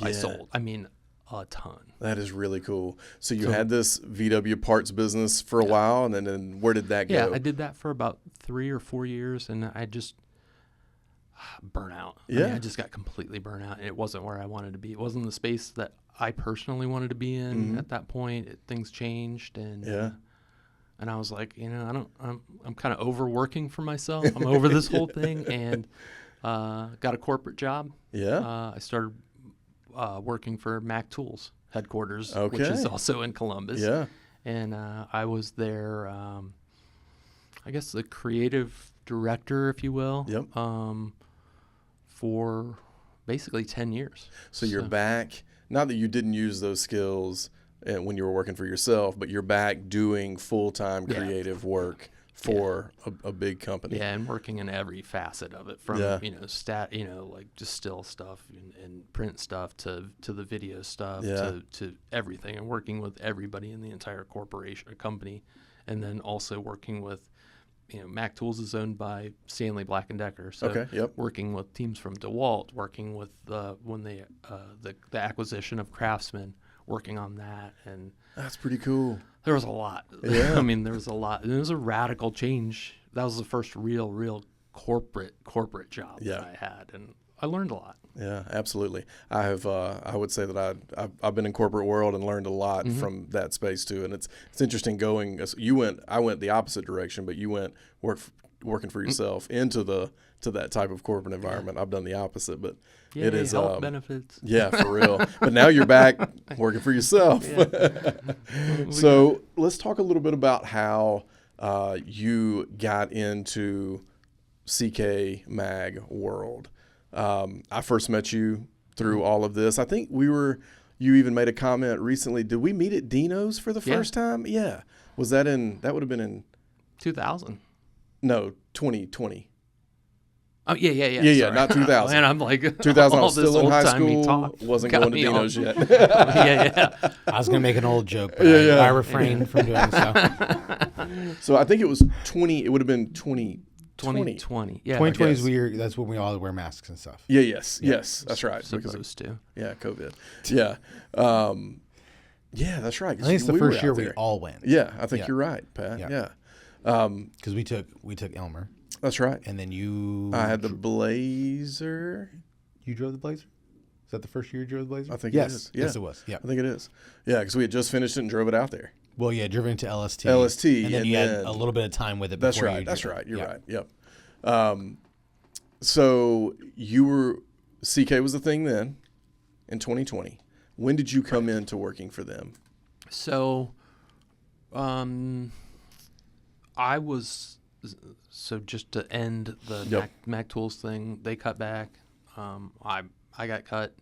I sold. I mean, a ton. That is really cool. So you had this VW parts business for a while, and then where did that go? Yeah, I did that for about 3 or 4 years, and I just burnt out. I mean, I just got completely burnt out, and it wasn't where I wanted to be. It wasn't the space that I personally wanted to be in at that point. Things changed, and I was like, I'm kind of overworking for myself. I'm over this whole thing, and got a corporate job. Yeah. I started working for Mac Tools headquarters, which is also in Columbus. Yeah. And I was their, I guess, the creative director, if you will, for basically 10 years. So you're back, not that you didn't use those skills when you were working for yourself, but you're back doing full-time creative work for a big company. Yeah, and working in every facet of it, from like just still stuff and print stuff to the video stuff to everything, and working with everybody in the entire corporation or company, and then also working with, Mac Tools is owned by Stanley Black & Decker, so working with teams from DeWalt, working with the acquisition of Craftsman, working on that, and that's pretty cool. There was a lot. Yeah. I mean, there was a lot. It was a radical change. That was the first real corporate job that I had, and I learned a lot. Yeah, absolutely. I would say that I've been in corporate world and learned a lot from that space too. And it's interesting going. I went the opposite direction, but you went working for yourself into that type of corporate environment. I've done the opposite, but it is health benefits. Yeah, for real. But now you're back working for yourself. So let's talk a little bit about how you got into CK Mag world. I first met you through all of this. I think you even made a comment recently. Did we meet at Dino's for the first time? Yeah. Was that that would have been in 2000? No, 2020. Oh, yeah. Yeah, not 2000. Man, I'm like 2000, I was still in high school, wasn't going to Dino's yet. Yeah. I was going to make an old joke, but I refrained from doing so. So I think it was 20, it would have been 2020. 2020. Yeah. 2020 is weird. That's when we all wear masks and stuff. Yes, that's right. Supposed to. Yeah, COVID. Yeah. Yeah, that's right. I think it's the first year we all went. Yeah, I think you're right, Pat. Yeah. Because we took Elmer. That's right. And then I had the Blazer. You drove the Blazer? Is that the first year you drove the Blazer? I think it is. Yeah. Yes, it was. Yeah. I think it is. Yeah, because we had just finished it and drove it out there. Well, yeah, driven into LST. And then you had a little bit of time with it before That's right. You're right. Yep. So CK was the thing then in 2020. When did you come into working for them? So, just to end the Mac Tools thing, they cut back. I got cut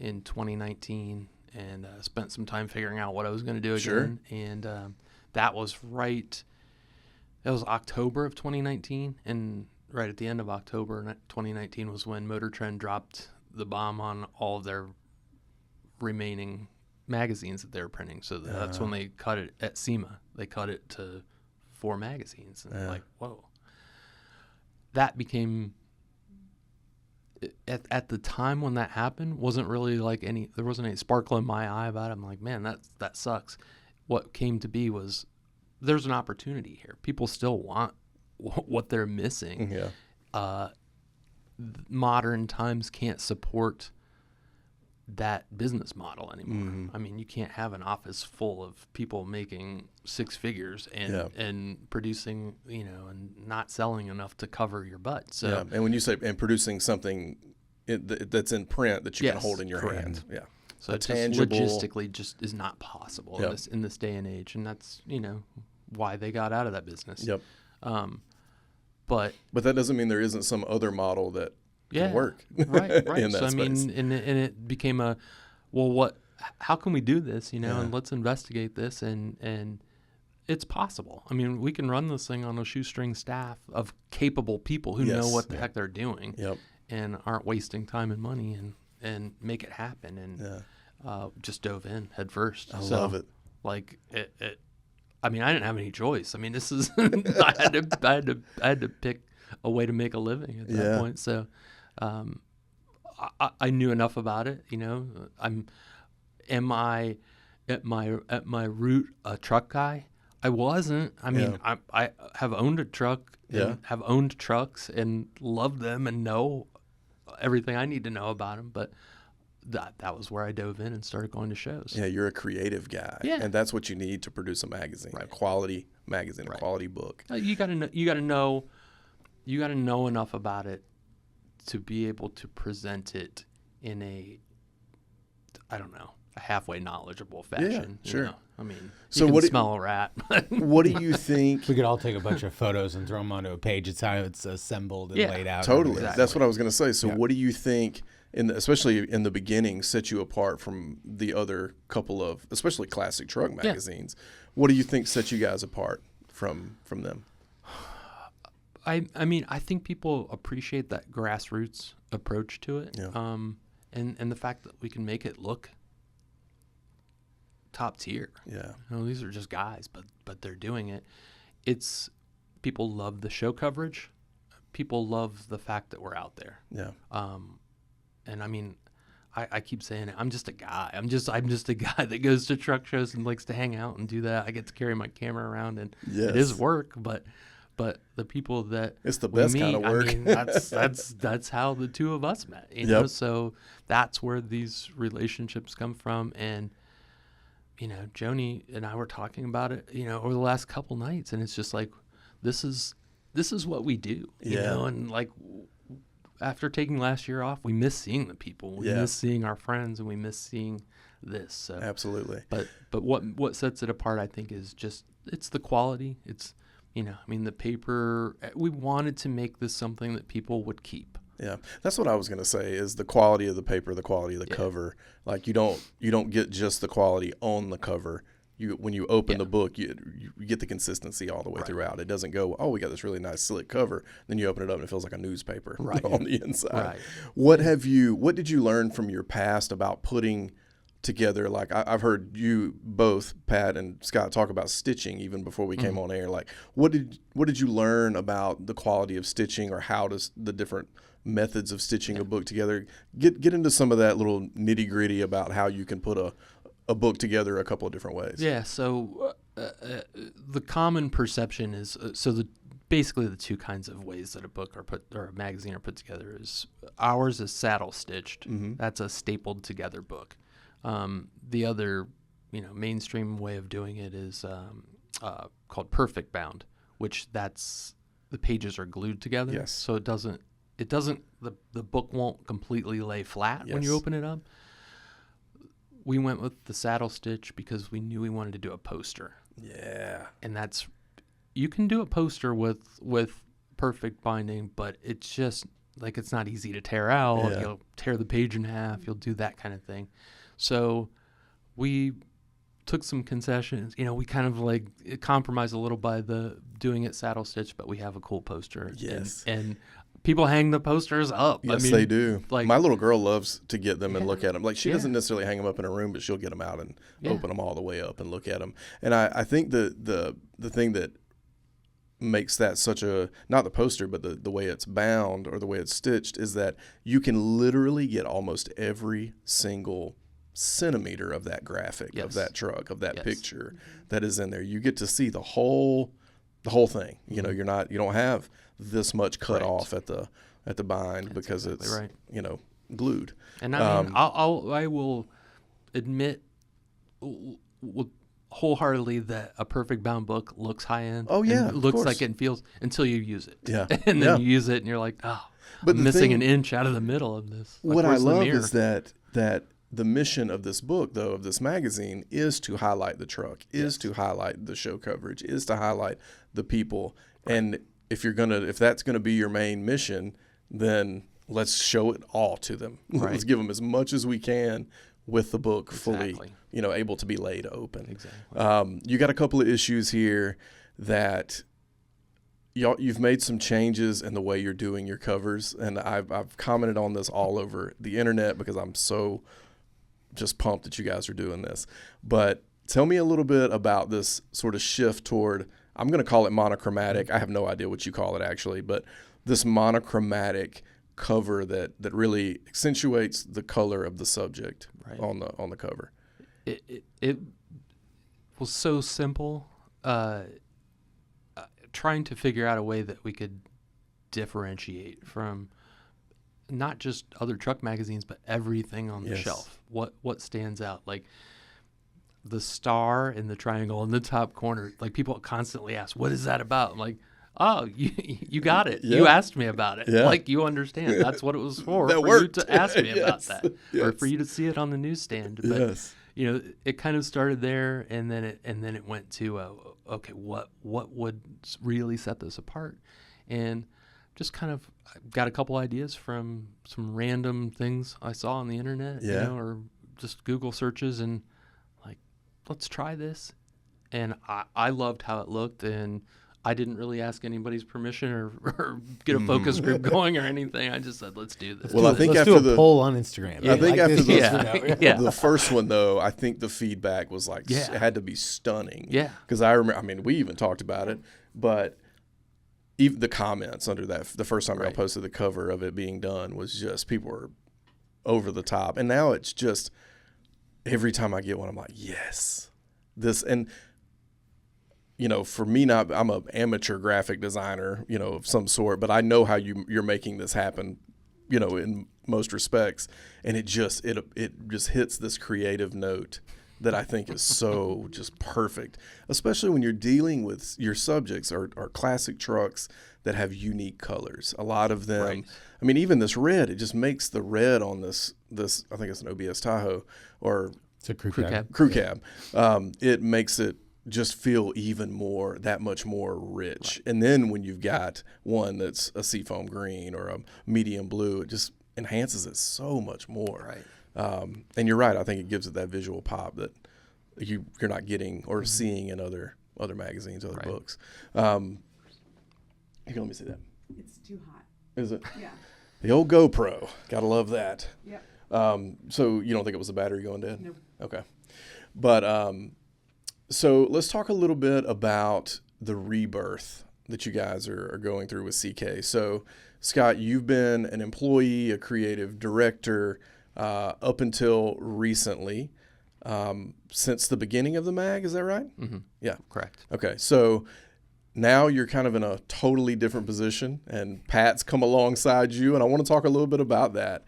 in 2019 and spent some time figuring out what I was going to do again. Sure. And that was October of 2019. And right at the end of October 2019 was when Motor Trend dropped the bomb on all of their remaining magazines that they were printing. So that's when they cut it at SEMA. They cut it to 4 magazines. And like, whoa. That became... At the time when that happened, wasn't really there wasn't any sparkle in my eye about it. I'm like, man, that sucks. What came to be was there's an opportunity here. People still want what they're missing. Yeah. Modern times can't support that business model anymore. I mean, you can't have an office full of people making 6 figures and producing, and not selling enough to cover your butt. So, and when you say producing something that's in print that you can hold in your hand, so it's logistically just is not possible in this day and age, and that's why they got out of that business. Yep. But that doesn't mean there isn't some other model that yeah, can work. right. in that So I space. mean, and it became a, well, how can we do this? Yeah. And let's investigate this, and it's possible. I mean, we can run this thing on a shoestring staff of capable people who know what the heck they're doing, Yep. and aren't wasting time and money, and make it happen. And just dove in head first. I love it. Like it. I mean, I didn't have any choice. I mean, this is I had to pick a way to make a living at that point. So, I knew enough about it. Am I at my root a truck guy? I wasn't. I mean, I have owned a truck and have owned trucks and love them and know everything I need to know about them. But that was where I dove in and started going to shows. Yeah, you're a creative guy, and that's what you need to produce a magazine, a quality magazine, a quality book. You got to know enough about it to be able to present it in a halfway knowledgeable fashion. Yeah, sure. I mean, so you can smell a rat. What do you think? We could all take a bunch of photos and throw them onto a page. It's how it's assembled and laid out. Totally. Exactly. That's what I was going to say. So what do you think, especially in the beginning, set you apart from the other couple of, especially classic truck magazines? What do you think set you guys apart from them? I mean, I think people appreciate that grassroots approach to it. Yeah. And the fact that we can make it look top tier. Yeah. These are just guys, but they're doing it. It's people love the show coverage. People love the fact that we're out there. Yeah. And I mean, I keep saying it. I'm just a guy. I'm just a guy that goes to truck shows and likes to hang out and do that. I get to carry my camera around, and it is work, but the people that it's the best kind of work. I mean, that's how the two of us met. You know, so that's where these relationships come from. And Joni and I were talking about it, over the last couple nights, and it's just like, this is what we do, you know, and like after taking last year off, we miss seeing the people, we miss seeing our friends, and we miss seeing this. So absolutely. But what sets it apart, I think, is just it's the quality. It's the paper. We wanted to make this something that people would keep. Yeah, that's what I was going to say is the quality of the paper, the quality of the cover. Like you don't get just the quality on the cover. When you open the book, you get the consistency all the way throughout. It doesn't go, oh, we got this really nice slick cover. Then you open it up and it feels like a newspaper on the inside. Right. What did you learn from your past about putting together? Like I've heard you both, Pat and Scott, talk about stitching even before we came on air. Like what did you learn about the quality of stitching, or how does the different methods of stitching a book together? Get into some of that little nitty gritty about how you can put a book together a couple of different ways. Yeah. So the common perception is basically the two kinds of ways that a book or a magazine are put together is ours is saddle stitched. Mm-hmm. That's a stapled together book. The other, mainstream way of doing it is called perfect bound, which the pages are glued together. Yes. So the book won't completely lay flat when you open it up. We went with the saddle stitch because we knew we wanted to do a poster. Yeah. And you can do a poster with perfect binding, but it's just like, it's not easy to tear out. Yeah. You'll tear the page in half. You'll do that kind of thing. So we took some concessions. We kind of like compromised a little by doing it saddle stitch, but we have a cool poster. Yes. And people hang the posters up. Yes, they do. Like my little girl loves to get them and look at them. Like she doesn't necessarily hang them up in a room, but she'll get them out and open them all the way up and look at them. And I think the thing that makes that such a, not the poster, but the way it's bound or the way it's stitched, is that you can literally get almost every single centimeter of that graphic, of that truck, of that picture that is in there. You get to see the whole thing. You know, you don't have this much cut off at the bind. That's because exactly it's glued. And I mean, I will admit wholeheartedly that a perfect bound book looks high end. Oh yeah, and looks like it and feels until you use it. Yeah, and then you use it and you're like, but I'm missing an inch out of the middle of this. Like, what I love is that the mission of this book, though, of this magazine, is to highlight the truck, is to highlight the show coverage, is to highlight the people. And if that's gonna be your main mission, then let's show it all to them. Right. Let's give them as much as we can with the book fully, Exactly. able to be laid open. Exactly. You got a couple of issues here that you've made some changes in the way you're doing your covers, and I've commented on this all over the internet because I'm so just pumped that you guys are doing this. But tell me a little bit about this sort of shift toward, I'm going to call it monochromatic. I have no idea what you call it actually, but this monochromatic cover that really accentuates the color of the subject on the cover. It was so simple. Trying to figure out a way that we could differentiate from not just other truck magazines, but everything on the shelf. What stands out? Like the star and the triangle in the top corner. Like people constantly ask, "What is that about?" I'm like, "Oh, you got it. Yeah. You asked me about it. Yeah. Like you understand. That's what it was for. That for worked. you to ask me about Yes. that, or for you to see it on the newsstand." But Yes. it kind of started there, and then it went to okay, what would really set this apart, and just kind of got a couple ideas from some random things I saw on the internet, or just Google searches, and like, let's try this, and I loved how it looked, and I didn't really ask anybody's permission or get a focus group going or anything. I just said, let's do this. Well, I think Let's after do a poll on Instagram. I think after Yeah. the first one, though, I think the feedback was like, Yeah. it had to be stunning. Yeah. Because I remember, we even talked about it, but even the comments under that, the first time I Right. posted the cover of it being done was just, people were over the top. And now it's just, every time I get one, I'm like, yes. And for me, I'm an amateur graphic designer, of some sort, but I know how you're making this happen, in most respects. And it just hits this creative note that I think is so just perfect, especially when you're dealing with your subjects are classic trucks that have unique colors. A lot of them, Right. Even this red, it just makes the red on this, I think it's an OBS Tahoe or It's a crew Crew cab. cab. crew cab. It makes it just feel that much more rich. Right. And then when you've got one that's a seafoam green or a medium blue, it just enhances it so much more. Right. And you're right. I think it gives it that visual pop that you're not getting or seeing in other magazines, other Right. books. You can let me see that. It's too hot. Is it? Yeah. The old GoPro. Gotta love that. Yep. So you don't think it was the battery going dead? Nope. Okay. But so let's talk a little bit about the rebirth that you guys are going through with CK. So Scott, you've been an employee, a creative director up until recently, since the beginning of the mag. Is that right? Mm-hmm. Yeah. Correct. Okay. So now you're kind of in a totally different position, and Pat's come alongside you, and I want to talk a little bit about that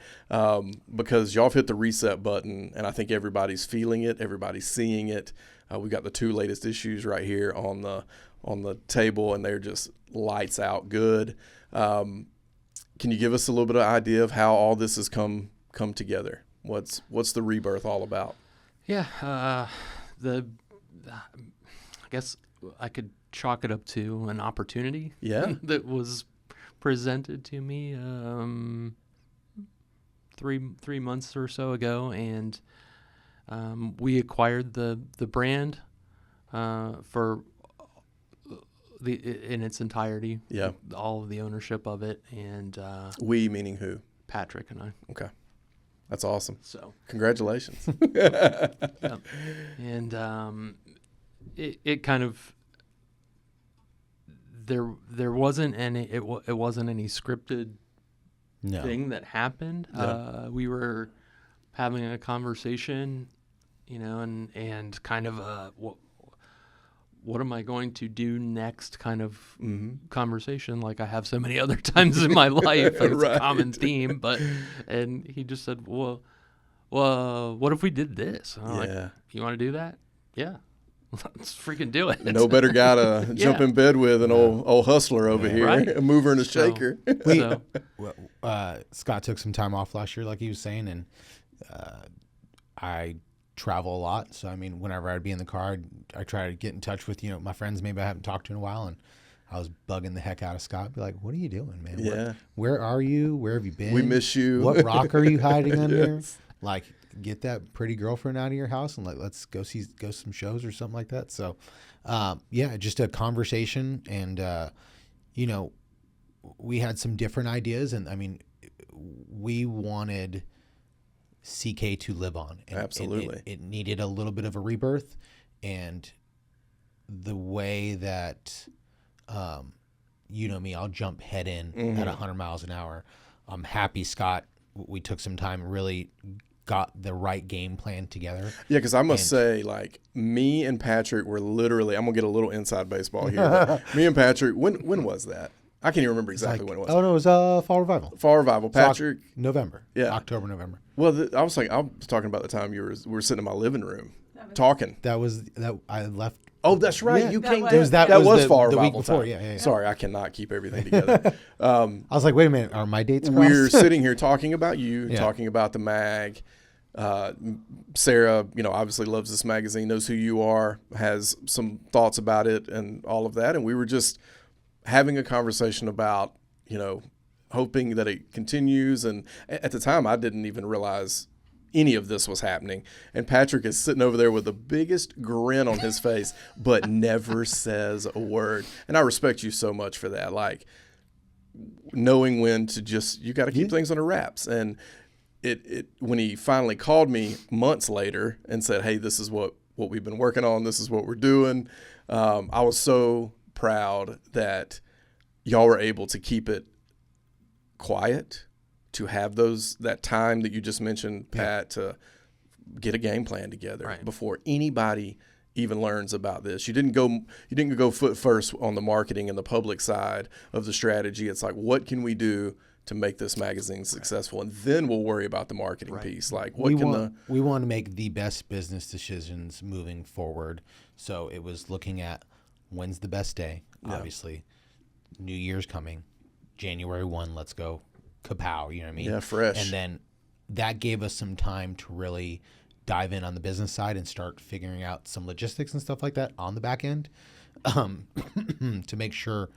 because y'all have hit the reset button, and I think everybody's feeling it, everybody's seeing it. We've got the 2 latest issues right here on the table, and they're just lights out good. Can you give us a little bit of idea of how all this has come together? What's the rebirth all about? Yeah. I guess I could chalk it up to an opportunity. Yeah. That was presented to me 3 months or so ago, and we acquired the brand for in its entirety. Yeah. All of the ownership of it, and We meaning who? Patrick and I. Okay. That's awesome. So Congratulations. yeah. And it kind of there wasn't any it wasn't any scripted No. thing that happened. Yeah. We were having a conversation, and kind of what am I going to do next kind of conversation, like I have so many other times in my life. It's Right. a common theme, and he just said, well, what if we did this? And I'm like, Yeah. you want to do that? Yeah. Let's freaking do it. No better guy to jump in bed with an old hustler over here, Right. a mover and a So- shaker. So, Well, Scott took some time off last year, like he was saying, and I travel a lot. So, whenever I'd be in the car, I try to get in touch with, my friends maybe I haven't talked to in a while. And I was bugging the heck out of Scott. Be like, what are you doing, man? Yeah. Where are you? Where have you been? We miss you. What rock are you hiding under? Yes. Like, get that pretty girlfriend out of your house and like, let's go some shows or something like that. So, yeah, just a conversation. And, you know, we had some different ideas. And I mean, we wanted CK to live on. And Absolutely. It needed a little bit of a rebirth. And the way that, you know me, I'll jump head in at 100 miles an hour. I'm happy, Scott. We took some time, really got the right game plan together. Yeah, because I must say, like, me and Patrick were literally, I'm going to get a little inside baseball here. But me and Patrick, when was that? I can't even remember exactly when it was. Oh, no, it was Fall Revival. Fall Revival. Patrick. November. Yeah. October, November. Well, I was talking about the time we were sitting in my living room talking. That I left. Oh, that's right. Yeah. You That came. was- That was the, Fall the Revival week before. time. Yeah. Sorry, I cannot keep everything together. I was like, wait a minute, are my dates crossed? We're sitting here talking about you, Yeah. talking about the mag. Sarah, you know, obviously loves this magazine, knows who you are, has some thoughts about it and all of that. And we were just having a conversation about, you know, hoping that it continues. And at the time, I didn't even realize any of this was happening. And Patrick is sitting over there with the biggest grin on his face, but never says a word. And I respect you so much for that. Like, knowing when to just, you got to keep things under wraps. And it when he finally called me months later and said, hey, this is what we've been working on. This is what we're doing. I was so proud that y'all were able to keep it quiet, to have that time that you just mentioned, Pat, to get a game plan together before anybody even learns about this. You didn't go foot first on the marketing and the public side of the strategy. It's like, what can we do to make this magazine successful? And then we'll worry about the marketing piece. Like, we want to make the best business decisions moving forward. So it was looking at when's the best day, obviously. New Year's coming, January 1, let's go kapow, you know what I mean? Yeah, fresh. And then that gave us some time to really dive in on the business side and start figuring out some logistics and stuff like that on the back end, to make sure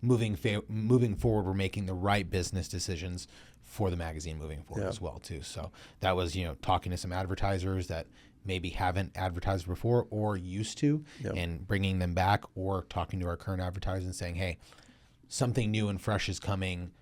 moving forward we're making the right business decisions for the magazine moving forward as well too. So that was, you know, talking to some advertisers that maybe haven't advertised before or used to, and bringing them back, or talking to our current advertisers and saying, hey, something new and fresh is coming.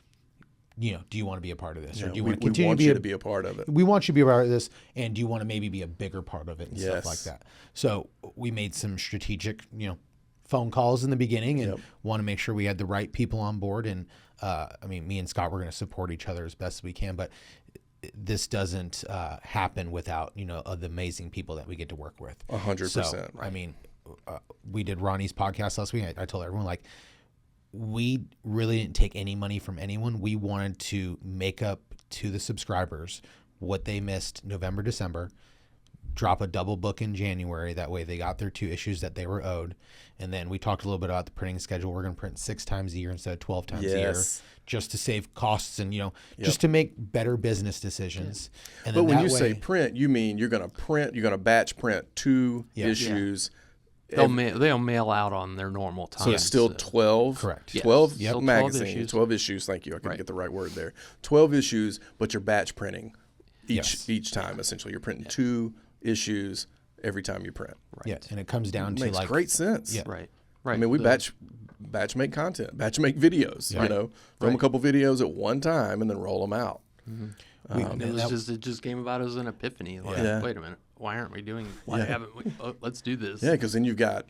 You know, do you want to be a part of this? Or do you want to continue to be a part of it? We want you to be a part of this, and do you want to maybe be a bigger part of it and stuff like Yes. that? So we made some strategic, you know, phone calls in the beginning and want to make sure we had the right people on board. And I mean, me and Scott, we're going to support each other as best as we can, but this doesn't happen without, you know, the amazing people that we get to work with. 100%. So, I mean, we did Ronnie's podcast last week. I told everyone, like, we really didn't take any money from anyone. We wanted to make up to the subscribers what they missed November, December, drop a double book in January. That way they got their 2 issues that they were owed. And then we talked a little bit about the printing schedule. We're going to print 6 times a year instead of 12 times a year, just to save costs and, you know, just to make better business decisions. And but when you say print, you mean you're going to batch print 2 issues. They'll mail out on their normal time. So it's still 12? Correct. 12 Still 12 magazines, issues. 12 issues. Thank you. I couldn't get the right word there. 12 issues, but you're batch printing each time, essentially. You're printing 2 issues every time you print. Yeah, and it comes down to, Makes like, great sense. Yeah. Right. I mean, we batch make content, batch make videos, you know, film a couple videos at one time and then roll them out. It just came about as an epiphany. Like, wait a minute, why aren't we doing? Why haven't we? Let's do this. Yeah, because then you've got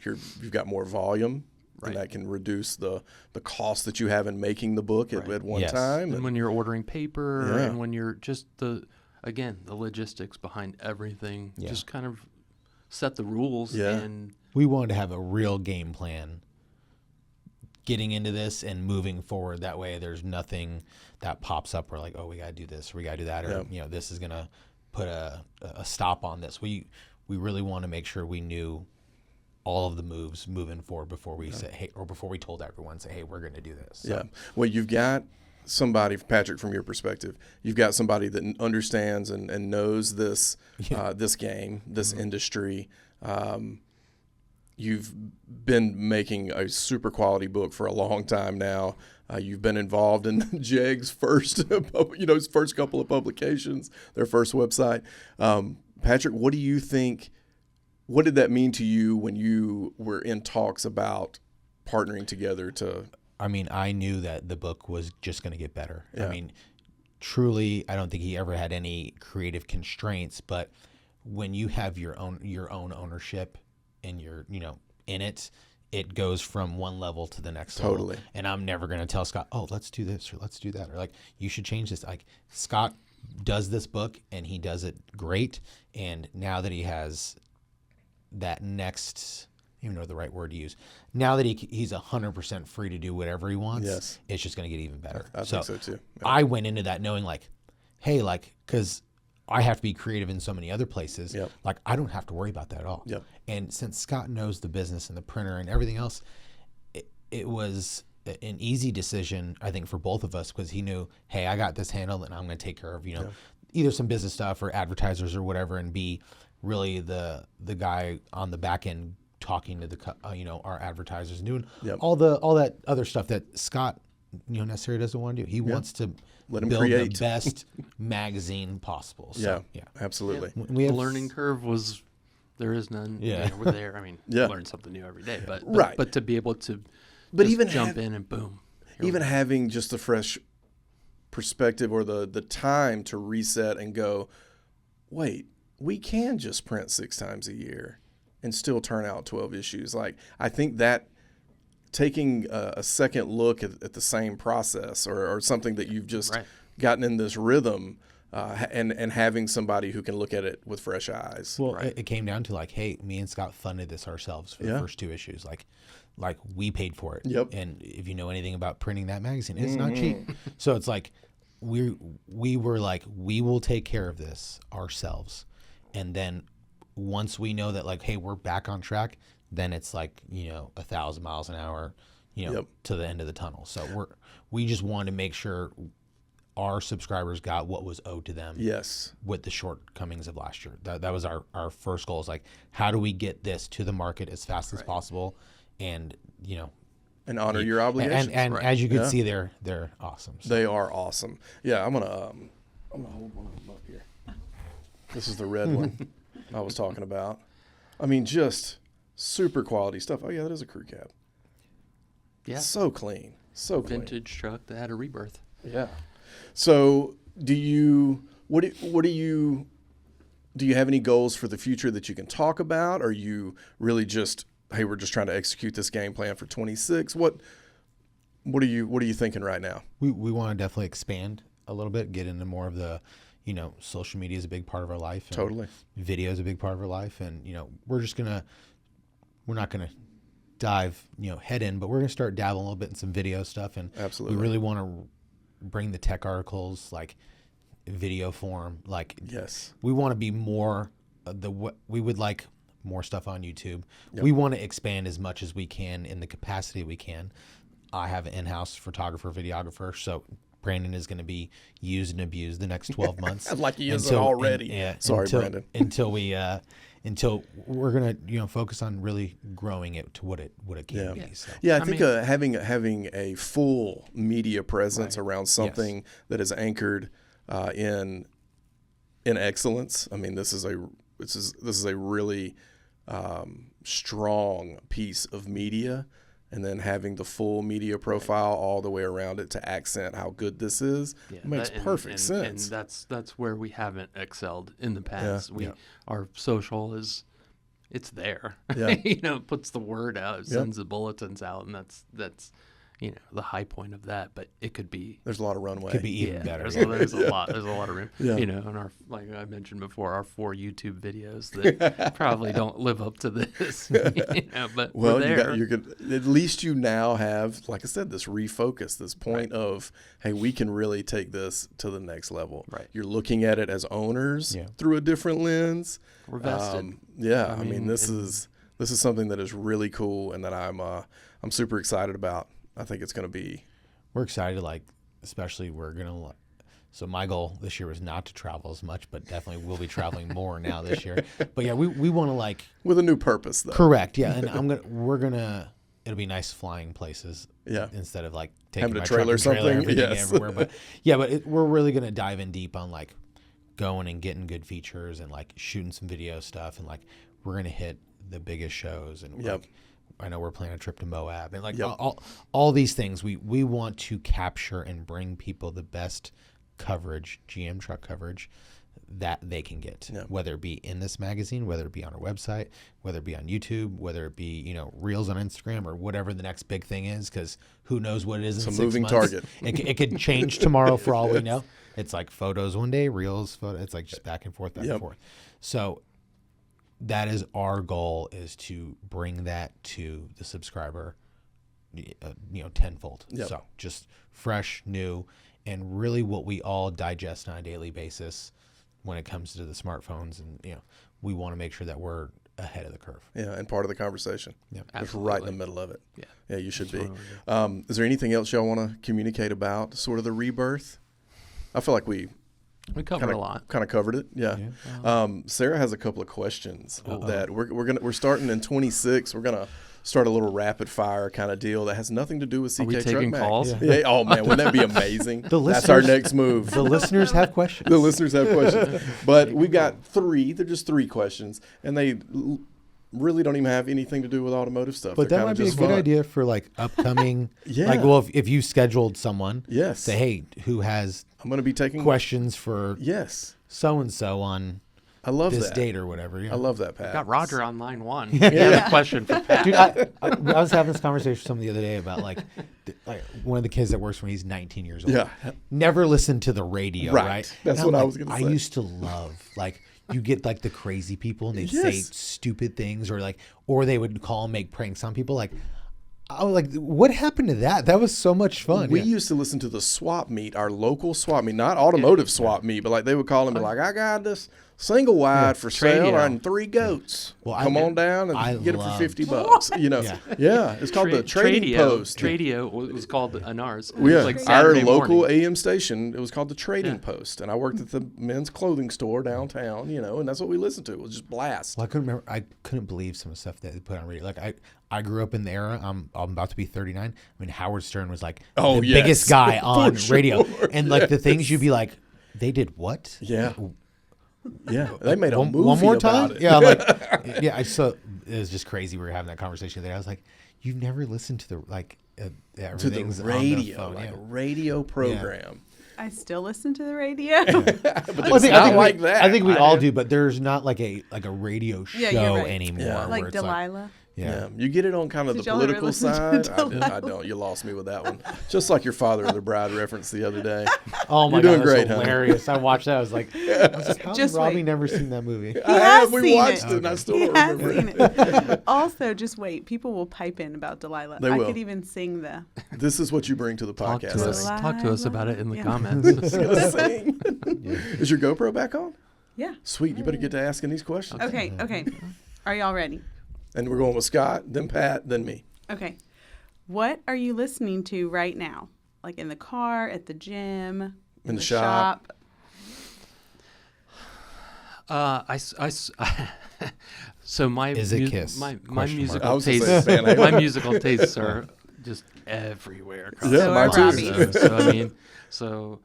more volume, and that can reduce the cost that you have in making the book at one time. And when you're ordering paper, and when you're just the logistics behind everything, just kind of set the rules. And we wanted to have a real game plan getting into this and moving forward. That way there's nothing that pops up where, like, oh, we got to do this, or we got to do that, or, you know, this is going to put a stop on this. We really want to make sure we knew all of the moves moving forward before we say, hey, or before we told everyone, say, hey, we're going to do this. So. Well, you've got somebody, Patrick, from your perspective, you've got somebody that understands and knows this this game, this industry. you've been making a super quality book for a long time now. You've been involved in JEGS' first couple of publications, their first website. Patrick, what do you think? What did that mean to you when you were in talks about partnering together to? I mean, I knew that the book was just going to get better. Yeah. I mean, truly, I don't think he ever had any creative constraints, but when you have your own ownership and you're, in it, it goes from one level to the next level. Totally. And I'm never going to tell Scott, oh, let's do this or let's do that. Or like, you should change this. Like, Scott does this book and he does it great. And now that he has that next, I don't even know the right word to use. Now that he's 100% free to do whatever he wants, yes, it's just going to get even better. I think so too. Yeah. I went into that knowing like, hey, like, because I have to be creative in so many other places. Yep. Like, I don't have to worry about that at all. Yep. And since Scott knows the business and the printer and everything else, it was an easy decision, I think, for both of us, because he knew, hey, I got this handled and I'm going to take care of, either some business stuff or advertisers or whatever, and be really the guy on the back end talking to the our advertisers and doing all that other stuff that Scott necessarily doesn't want to do. He wants to let him build create the best magazine possible. So, yeah, absolutely. Yeah. We have, the learning curve was there is none. Yeah. We're there. I mean, Yeah. learn something new every day, but Right. but to be able to But just even jump in and boom. Even having just a fresh perspective or the time to reset and go, wait, we can just print 6 times a year and still turn out 12 issues. Like, I think that taking a second look at the same process or something that you've just gotten in this rhythm and having somebody who can look at it with fresh eyes. Well, it came down to like, hey, me and Scott funded this ourselves for the first 2 issues. Like we paid for it. Yep. And if you know anything about printing that magazine, it's not cheap. So it's like we were like, we will take care of this ourselves. And then once we know that like, hey, we're back on track, then it's like, 1,000 miles an hour, to the end of the tunnel. So we just wanted to make sure our subscribers got what was owed to them. Yes. With the shortcomings of last year. That was our first goal, is like, how do we get this to the market as fast as possible? And, and honor your obligations. And as you can see, they're awesome. So. They are awesome. Yeah, I'm gonna hold one of them up here. This is the red one I was talking about. I mean, just super quality stuff. Oh yeah, that is a crew cab. Yeah. So clean. So clean. Vintage truck that had a rebirth. Yeah. So do you have any goals for the future that you can talk about? Or are you really just, hey, we're just trying to execute this game plan for 26? What are you thinking right now? We want to definitely expand a little bit, get into more of the, social media is a big part of our life. And totally. Video is a big part of our life. And, we're not going to dive, head in, but we're going to start dabbling a little bit in some video stuff. And absolutely, we really want to bring the tech articles, like video form. Like, yes, we want to be more we would like more stuff on YouTube. Yep. We want to expand as much as we can in the capacity we can. I have an in-house photographer, videographer, so Brandon is going to be used and abused the next 12 months. Like he is already. Sorry, Brandon. Until we're going to focus on really growing it to what it can be. So. Yeah, I think having a full media presence around something that is anchored in excellence. I mean, this is a really strong piece of media, and then having the full media profile all the way around it to accent how good this is makes perfect sense. And that's where we haven't excelled in the past. Our social it's there. Yeah. It puts the word out, it sends the bulletins out, and that's the high point of that. But it could be, there's a lot of runway. Could be even better. There's a lot of room. And our, like I mentioned before, our 4 YouTube videos that probably don't live up to this. But well, we're there. you could at least now have, like I said, this refocus, this point of, hey, we can really take this to the next level. Right. You're looking at it as owners through a different lens. We're vested. I mean, this is something that is really cool, and that I'm super excited about. I think it's going to be. We're excited, like, especially we're going to So my goal this year was not to travel as much, but definitely we'll be traveling more now this year. But yeah, we want to like with a new purpose though. Correct. Yeah, and it'll be nice flying places. Yeah. Instead of like taking having my a trailer or something. everything Yes. everywhere. But yeah, we're really gonna dive in deep on like going and getting good features and like shooting some video stuff, and like we're gonna hit the biggest shows, and like, I know we're planning a trip to Moab, and like all these things we want to capture and bring people the best coverage, GM truck coverage that they can get, whether it be in this magazine, whether it be on our website, whether it be on YouTube, whether it be, reels on Instagram or whatever the next big thing is, because who knows what it is in 6 months. It's a moving target. It could change tomorrow for all we know. It's like photos one day, reels, it's like just back and forth, back and forth. So that is our goal, is to bring that to the subscriber, tenfold. So just fresh, new, and really what we all digest on a daily basis when it comes to the smartphones. And, we want to make sure that we're ahead of the curve. Yeah, and part of the conversation. Yeah, it's right in the middle of it. Yeah, you should be. Is there anything else y'all want to communicate about sort of the Rebirth? I feel like we covered a lot. Kind of covered it. Yeah. Sarah has a couple of questions that we're starting in 26. We're gonna start a little rapid fire kind of deal that has nothing to do with CK Are we Truck taking Mag. calls? Yeah. Oh man, wouldn't that be amazing? That's our next move. The listeners have questions. The listeners have questions. But we've got 3. They're just 3 questions, and they really don't even have anything to do with automotive stuff. But that might be a good idea for like upcoming. Like, well, if you scheduled someone, say, hey, who has I'm going to be taking questions for so and so on. I love this that date or whatever. I love that, Pat. I got Roger on line 1. He had a question for Pat. Dude, I was having this conversation with someone the other day about like one of the kids that works for me. He's 19 years old. Never listened to the radio, right? That's what I was going to say. I used to love like. You get like the crazy people and they'd say stupid things, or they would call and make pranks on people. Like, I was like, what happened to that? That was so much fun. We used to listen to the swap meet, our local swap meet, not automotive swap meet, but like they would call and be like, I got this single wide for sale and 3 goats. Well, come on down and get it for $50. It's called the Trading Post. Tradio was called on ours. Our local AM station, it was called the Trading Post, and I worked at the men's clothing store downtown, and that's what we listened to. It was just blast. Well, I couldn't believe some of the stuff that they put on radio. Like I grew up in the era. I'm about to be 39. I mean, Howard Stern was like the biggest guy on radio, and like the things you'd be like, they did what? Yeah, they made a movie one more time. About it. Yeah, like I saw. It was just crazy. We were having that conversation today. I was like, you've never listened to the everything's to the radio, on the phone. like a radio program. I still listen to the radio. But I think we all do, but there's not like a radio show anymore. Yeah. Like Delilah. Yeah, you get it on kind of the political side. I don't. You lost me with that one. Just like your Father of the Bride reference the other day. Oh my You're God, doing great, hilarious! I watched that. I was like, how has Robbie never seen that movie? We watched it, and I still don't remember it. Also, just wait. People will pipe in about Delilah. They will. I could even sing the. This is what you bring to the podcast. Talk to us about it in the comments. Is your GoPro back on? Yeah. Sweet. You better get to asking these questions. Okay. Are y'all ready? And we're going with Scott, then Pat, then me. Okay. What are you listening to right now? Like in the car, at the gym, in the shop? So my musical tastes are just everywhere. So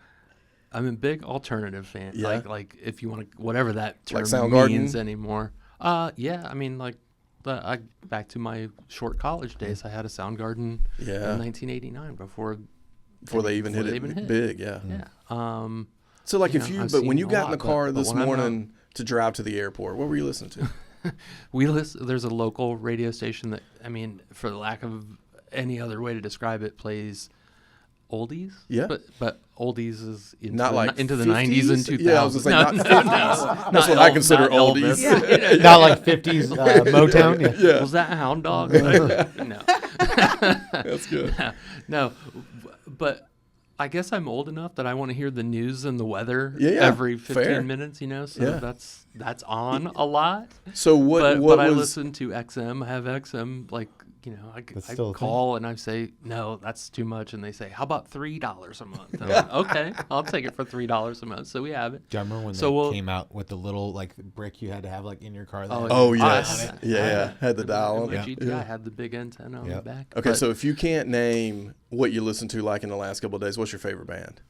I'm a big alternative fan. Yeah. Like if you want to, whatever that term means anymore. Back to my short college days, I had a Soundgarden in 1989 before they even hit it big. Yeah. So like when you got in the car this morning to drive to the airport, what were you listening to? There's a local radio station that, for the lack of any other way to describe it, plays oldies. Yeah. But oldies is into the 90s and 2000s. Yeah, I was going to say not 50s. That's what I consider oldies. Yeah. Not like 50s Motown. Yeah. Was that Hound Dog? No. That's good. No. But I guess I'm old enough that I want to hear the news and the weather every 15 minutes, so that's on a lot. So what I listen to XM. I have XM That's still a call and I say, no, that's too much. And they say, how about $3 a month? And I'm like, okay, I'll take it for $3 a month. So we have it. Do you remember when they came out with the little like brick you had to have like in your car? Oh yes. Had the dial on it. it. GTI had the big antenna on the back. Okay, so if you can't name what you listened to like in the last couple of days, what's your favorite band?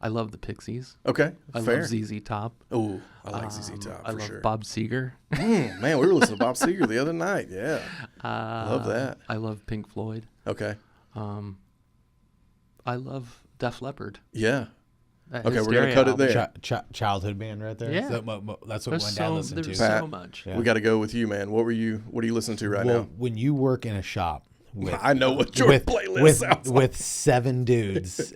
I love the Pixies. Okay, I fair. love ZZ Top. Oh, I like ZZ Top I for love sure. Bob Seger. Man, we were listening to Bob Seger the other night. Yeah, love that. I love Pink Floyd. Okay. I love Def Leppard. Yeah. Okay, we're gonna cut it there. Childhood band right there. Yeah. So, that's what my dad listened to. There's Pat, so much. We got to go with you, man. What are you listening to right now? When you work in a shop with, I know what your playlist sounds like. With 7 dudes,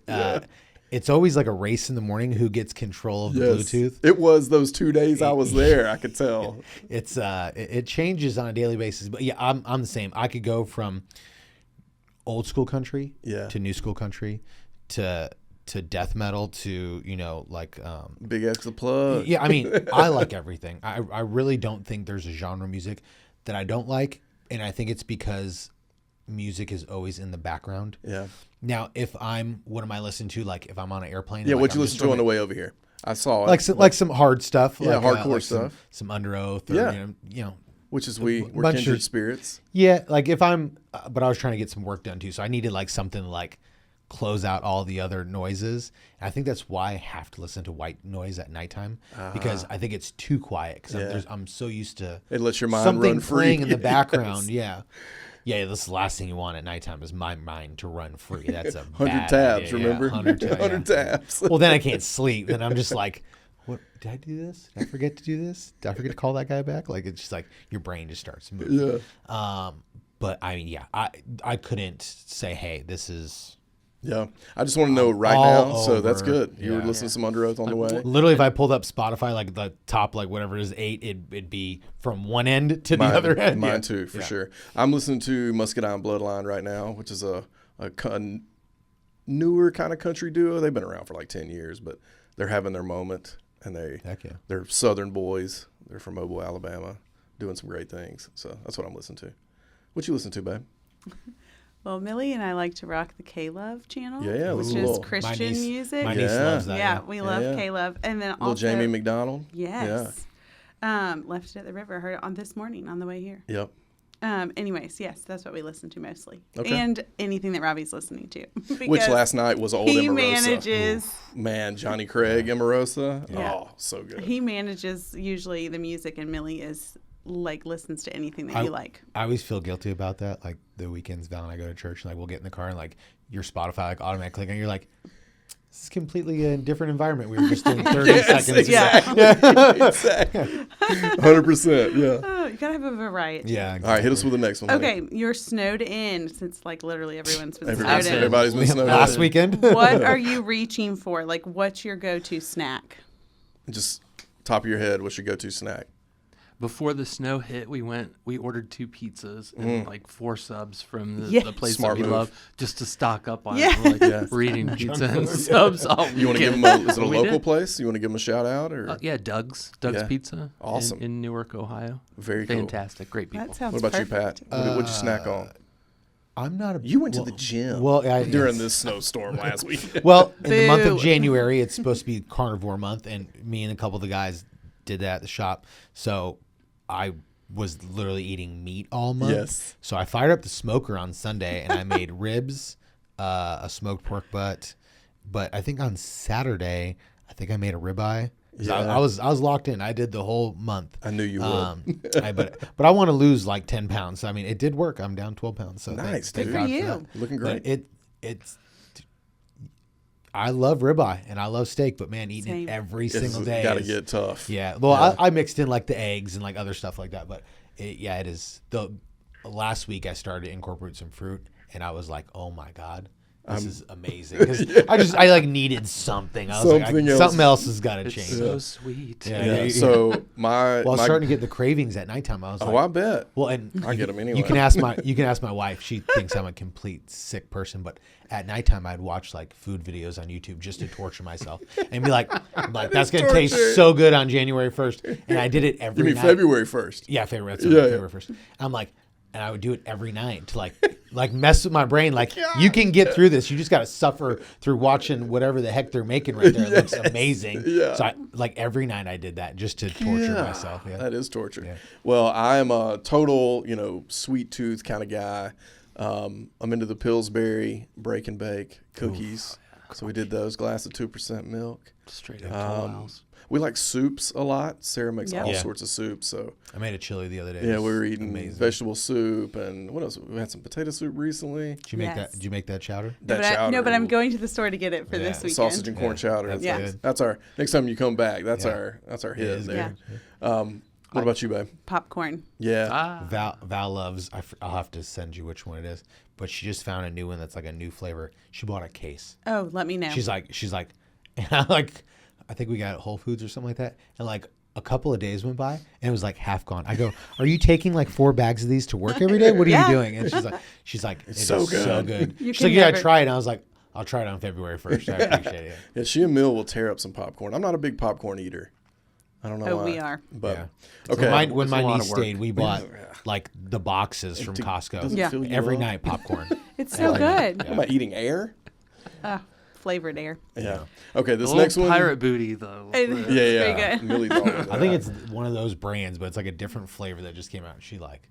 it's always like a race in the morning who gets control of the Bluetooth. It was those 2 days I was there. I could tell. It's it changes on a daily basis, but yeah, I'm the same. I could go from old school country to new school country to death metal to Big X the Plug. Yeah, I mean, I like everything. I really don't think there's a genre of music that I don't like, and I think it's because music is always in the background. Yeah. Now, what am I listening to? Like if I'm on an airplane. Yeah, what you listen to on the way over here? I saw it. Like some hard stuff. Yeah, like, hardcore stuff. Some Under Oath. Or, which is we're kindred spirits. Yeah, like if I'm, but I was trying to get some work done too, so I needed like something to like close out all the other noises. And I think that's why I have to listen to white noise at nighttime because I think it's too quiet. Because I'm so used to it lets your mind something run free playing in the background. Yeah. Yeah, this is the last thing you want at nighttime is my mind to run free. That's a 100 tabs, idea. remember? 100 tabs. Well, then I can't sleep. Then I'm just like, what? Did I do this? Did I forget to do this? Did I forget to call that guy back? Like, it's just like your brain just starts moving. Yeah. But I mean, I couldn't say, hey, this is... Yeah, I just want to know right now. So that's good. You were listening to some Under Oath on the way. Literally, if I pulled up Spotify, like the top, like whatever it is, 8, it'd be from one end to the other end. Mine too, for sure. I'm listening to Muscadine Bloodline right now, which is a newer kind of country duo. They've been around for like 10 years, but they're having their moment, and they're Southern boys. They're from Mobile, Alabama, doing some great things. So that's what I'm listening to. What you listen to, babe? Well, Millie and I like to rock the K-Love channel, which Ooh. is Christian music. My niece loves that. Yeah, we love K-Love. And then Little also Jamie McDonald. Yes. Left it at the river. Heard it on this morning on the way here. Yep. Anyways, yes, that's what we listen to mostly. Okay. And anything that Robbie's listening to. Which last night was old he Emerosa. manages. Ooh, man, Johnny Craig, Emerosa. Yeah. Oh, so good. He manages usually the music, and Millie is like listens to anything that you like. I always feel guilty about that. Like the weekends, Val and I go to church, and like we'll get in the car, and like your Spotify like automatically, and you're like, this is completely a different environment. We were just in 30 seconds. Exactly. Exactly. 100%. Yeah. Oh, you gotta have a variety. Yeah. Exactly. All right, hit us with the next one. Okay, you're snowed in since like literally everyone's been snowed in. Everybody's been snowed in. Last weekend. What are you reaching for? Like, what's your go-to snack? Just top of your head, what's your go-to snack? Before the snow hit, we ordered 2 pizzas and like 4 subs from the place Smart that we move. love just to stock up on Yeah. it. Like we're eating pizza and subs all You want to give weekend. them is it a We local did. place? You want to give them a shout out? Or Yeah, Doug's Yeah. Pizza. Awesome. In Newark, Ohio. Very cool. Fantastic. Great people. That sounds What about perfect. you, Pat? What'd you snack on? I'm not a. You went to the gym during this snowstorm last week. Well, in the month of Boo. January, it's supposed to be carnivore month, and me and a couple of the guys did that at the shop. So I was literally eating meat all month. Yes. So I fired up the smoker on Sunday, and I made ribs, a smoked pork butt. But I think on Saturday, I made a ribeye. Yeah. I was locked in. I did the whole month. I knew you would. But I want to lose like 10 pounds. So, I mean, it did work. I'm down 12 pounds. So Nice, thank dude. God Good for for that. you. Looking great. But it's. I love ribeye and I love steak, but man, eating Same. it every single day Got to is- get tough. Yeah. Well, I mixed in like the eggs and like other stuff like that, but it is. Last week I started to incorporate some fruit, and I was like, oh my God, this is amazing. Because I like needed something. I was something else has got to change. It's so sweet. Yeah. So Well, I was starting to get the cravings at nighttime. I was like, I bet. well, and I get them anyway. You can ask my wife. She thinks I'm a complete sick person, but at nighttime I'd watch like food videos on YouTube just to torture myself and be like, that's gonna taste so good on January 1st. And I did it every night. You mean February 1st? Yeah, February 1st. I'm like, and I would do it every night to like mess with my brain. Like, you can get through this. You just got to suffer through watching whatever the heck they're making right there. It looks amazing. Yeah. So every night I did that just to torture myself. Yeah. That is torture. Yeah. Well, I am a total, sweet tooth kind of guy. I'm into the Pillsbury break and bake cookies. So we did those, glass of 2% milk. Straight up Toll House. We like soups a lot. Sarah makes all Yeah. sorts of soups. So I made a chili the other day. yeah, we were eating amazing. vegetable soup and what else? We had some potato soup recently. Did you make Yes. that? Did you make that chowder? That But chowder. but I'm going to the store to get it for this weekend. Sausage and corn Yeah. chowder. That's good. That's our next time you come back. That's Yeah. our It hit is there. good. What about you, babe? Popcorn. Yeah. Val loves. I'll have to send you which one it is. But she just found a new one that's like a new flavor. She bought a case. Oh, let me know. She's like, and I think we got it at Whole Foods or something like that. And like a couple of days went by and it was like half gone. I go, are you taking like 4 bags of these to work every day? What are Yeah. you doing? And she's like, it's so so good. good. You She's can like, yeah, never- try it. And I was like, I'll try it on February 1st. I appreciate it. Yeah, she and Mill will tear up some popcorn. I'm not a big popcorn eater. I don't know Oh, why. we are. But Yeah. okay. When It's my a lot niece of work. stayed, we bought like the boxes from Costco. does it Yeah. fill you Every up? night popcorn. It's so good. Am I eating air? Flavored air. Yeah. Okay, this The next little one. pirate booty though. Yeah, Very good. Millie's all over I think that. it's one of those brands, but it's like a different flavor that just came out. She like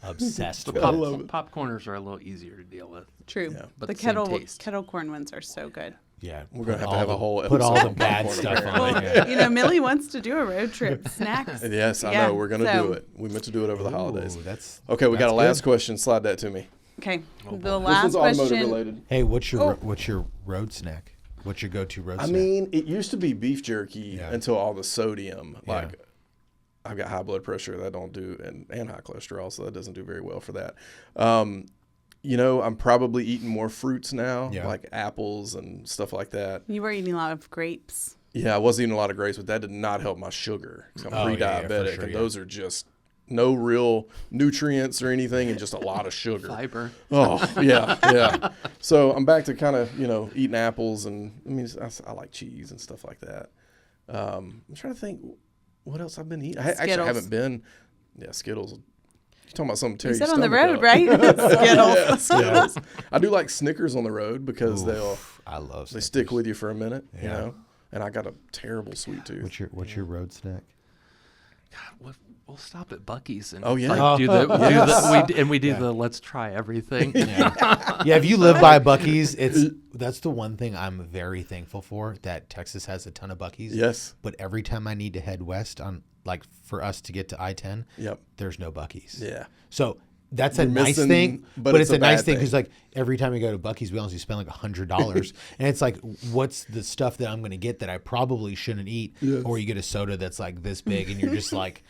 obsessed The with it. popcorners are a little easier to deal with. True. Yeah. But The the same kettle taste. corn ones are so good. Yeah, We're gonna have a whole put all episode the on bad popcorn, stuff apparently. on it. Yeah. Millie wants to do a road trip. Snacks. Yes, I Yeah, know. We're gonna so- do it. We meant to do it over the holidays. Ooh, that's Okay, we got a that's last good. question. Slide that to me. Okay. The This last one's automotive question. related. Hey, what's your road snack? What's your go-to road I snack? mean, it used to be beef jerky Yeah. until all the sodium. Yeah. Like, I've got high blood pressure. That don't do, and high cholesterol, so that doesn't do very well for that. I'm probably eating more fruits now, Yeah. like apples and stuff like that. You were eating a lot of grapes. Yeah, I was eating a lot of grapes, but that did not help my sugar. 'Cause I'm Oh, yeah, for pre-diabetic, sure, and yeah. those are just no real nutrients or anything, and just a lot of sugar. Fiber. Oh, yeah. So I'm back to kind of, eating apples, and I mean, I like cheese and stuff like that. I'm trying to think what else I've been eating. I actually Skittles. haven't been. Yeah, Skittles. You're talking about something to tear You your said on the stomach road, up. right? Skittles. Yeah, Skittles. I do like Snickers on the road because I love they stick with you for a minute, Yeah. And I got a terrible sweet tooth. What's your road snack? God, we'll stop at Buc-ee's and Oh, yeah. like, do the, Yes. we do the let's try everything. Yeah, if you live by Buc-ee's, that's the one thing I'm very thankful for, that Texas has a ton of Buc-ee's. Yes. But every time I need to head west for us to get to I-10, Yep. there's no Buc-ee's. Yeah. So that's a You're nice missing- thing, but but it's it's a a nice bad thing thing. because like every time we go to Buc-ee's, we honestly spend like $100, and it's like, what's the stuff that I'm going to get that I probably shouldn't eat? Yes. Or you get a soda that's like this big, and you're just like,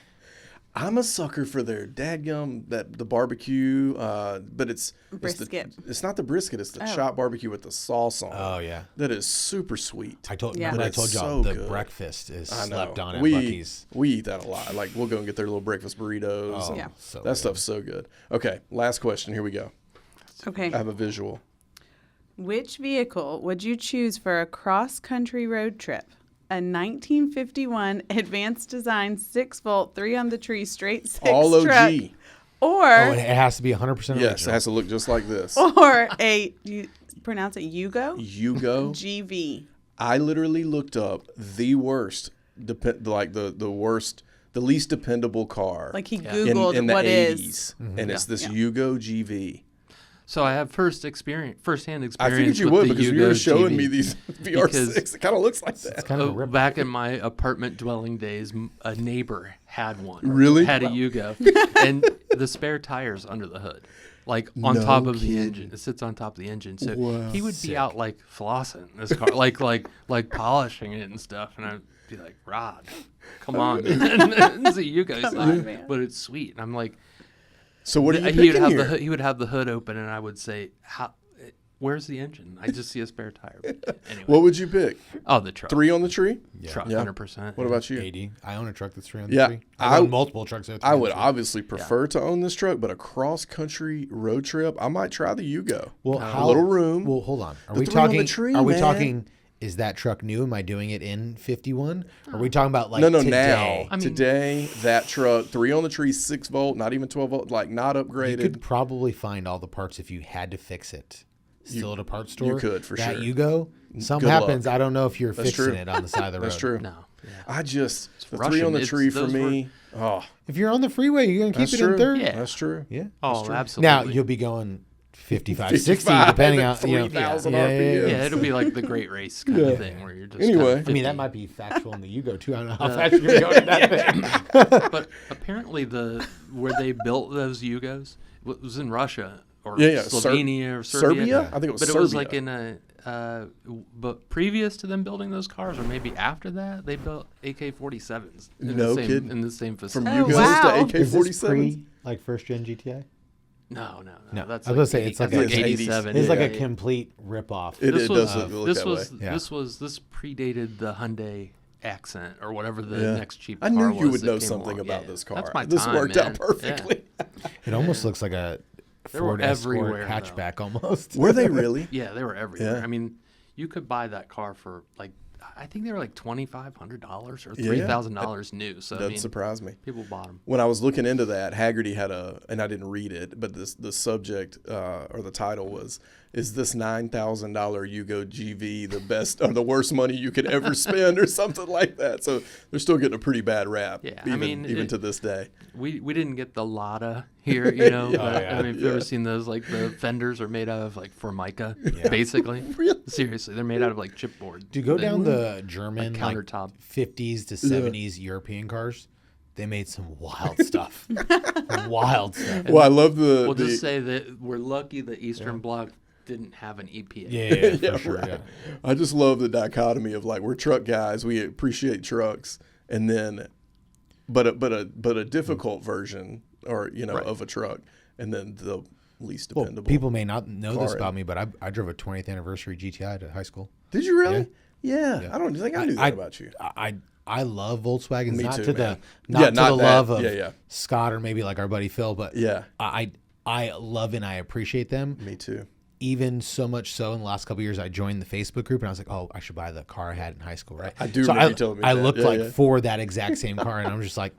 I'm a sucker for their dadgum, the barbecue, but it's Brisket. It's not the brisket. It's the chopped barbecue with the sauce on. oh yeah. That is super sweet. Yeah. Remember I It's told y'all so the good. breakfast is I know. slept on at we Buc-ee's. we eat that a lot. Like we'll go and get their little breakfast burritos. Oh, and Yeah. so that good. stuff's so good. Okay, last question. Here we go. Okay. I have a visual. Which vehicle would you choose for a cross-country road trip? A 1951 advanced design 6-volt, 3-on-the-tree straight 6 All OG. truck, Oh, or and it has to be 100% original. Yes, it has to look just like this. or a you pronounce it Yugo Yugo. GV. I literally looked up the worst, the least dependable car. Like he in Googled the what 80s, is. and it's this Yeah. Yugo GV. So I have firsthand experience. I figured you with would the because you were Yugo showing TV. me these VR6. It kind of looks like that. Kind of a rip. Back in my apartment dwelling days, a neighbor had one. Really? Had a Yugo, and the spare tires under the hood, like on No top of the kidding. engine. It sits on top of the engine, so Wow. he would be out like flossing this car, like polishing it and stuff, and I'd be like, "Rod, come on, man. It's a Yugo, Come on, man. but it's sweet." And I'm like, So what are you he would picking have here? he would have the hood open, and I would say, "How where's the engine? I just see a spare tire. But anyway. What would you pick? Oh, the truck. 3 on the tree? Truck, Yeah. 100%. What about you? 80. I own a truck that's 3 on the Yeah, tree. I own multiple trucks that are 3 I on the would tree. obviously prefer to own this truck, but a cross-country road trip, I might try the Yugo. Well, a little room. Well, hold on. Are The we 3 on the talking? tree, Are we man. talking? Is that truck new? Am I doing it in 51? Are we talking about like no, today? now. Today, that truck, 3 on the tree, 6 volt, not even 12 volt, like not You upgraded. could probably find all the parts if you had to fix it. Still at a parts store. you could, for that sure. You go. Something Good happens. luck. I don't know if you're That's fixing true. it on the side of the road. That's true. No. Yeah. I just, the 3 Russian. on the tree for Those were- me, oh, If you're on the freeway, you're gonna keep that's it true. in third. Yeah. That's true. Yeah. Oh, absolutely. Now you'll be going 55, 60, 55 depending at on 3,000 yeah, RPM. Yeah, it'll be like the great race kind of thing where you're just Anyway. kind of I mean, that 50. might be factual in the Yugo too. I don't know how fast you're going in that thing. But apparently where they built those Yugos was in Russia or Yeah, yeah. Slovenia or Serbia? I think it was But Serbia. it was like in a but previous to them building those cars, or maybe after that, they built AK-47s No kidding. in the same From facility. Yugos wow. to Is this AK-47s? pre like first gen GTI? No. No, That's I was gonna say, it's like that's a- 87. It's like a Yeah. complete rip off. It This does was look this that was way. Yeah. this predated the Hyundai Accent or whatever the Yeah. next cheap I car knew you was would that know came something along. about Yeah. this car. That's my This time, worked man. out perfectly. It almost looks like a They were Ford Escort everywhere, though. hatchback almost. Were they really? Yeah, they were everywhere. Yeah. I mean, you could buy that car for like, I think they were like $2,500 or Yeah. $3,000 new. So I Doesn't mean, surprise me. people bought them. When I was looking into that, Haggerty had and I didn't read it, but the subject or the title was, is this $9,000 Yugo GV the best or the worst money you could ever spend or something like that? So they're still getting a pretty bad rap, Yeah, even to this day. We didn't get the Lada here, you know. Yeah. But, yeah. I mean, if you've ever seen those, like the fenders are made out of like Formica, basically. Really? Seriously, they're made out of like chipboard. Do you go They- down the German like countertop. 50s to 70s European cars? They made some wild stuff. Wild stuff. Well, I love the. We'll the just say that we're lucky the Eastern Bloc didn't have an EPA. Yeah, for yeah, sure. right. Yeah. I just love the dichotomy of like we're truck guys, we appreciate trucks, and then, but a difficult version or Right. of a truck, and then the least Well, dependable. people may not know this car. about me, but I drove a 20th anniversary GTI to high school. Did you really? Yeah. I don't think I knew that about you. I love Volkswagens, Me not too, to the man. not Yeah, to not the that. love of Yeah. Scott or maybe like our buddy Phil, but Yeah. I love and I appreciate them. Me too. Even so much so in the last couple of years, I joined the Facebook group and I was like, oh, I should buy the car I had in high school, right? I do So remember you telling me I that. looked Yeah, like yeah. for that exact same car, and I'm just like,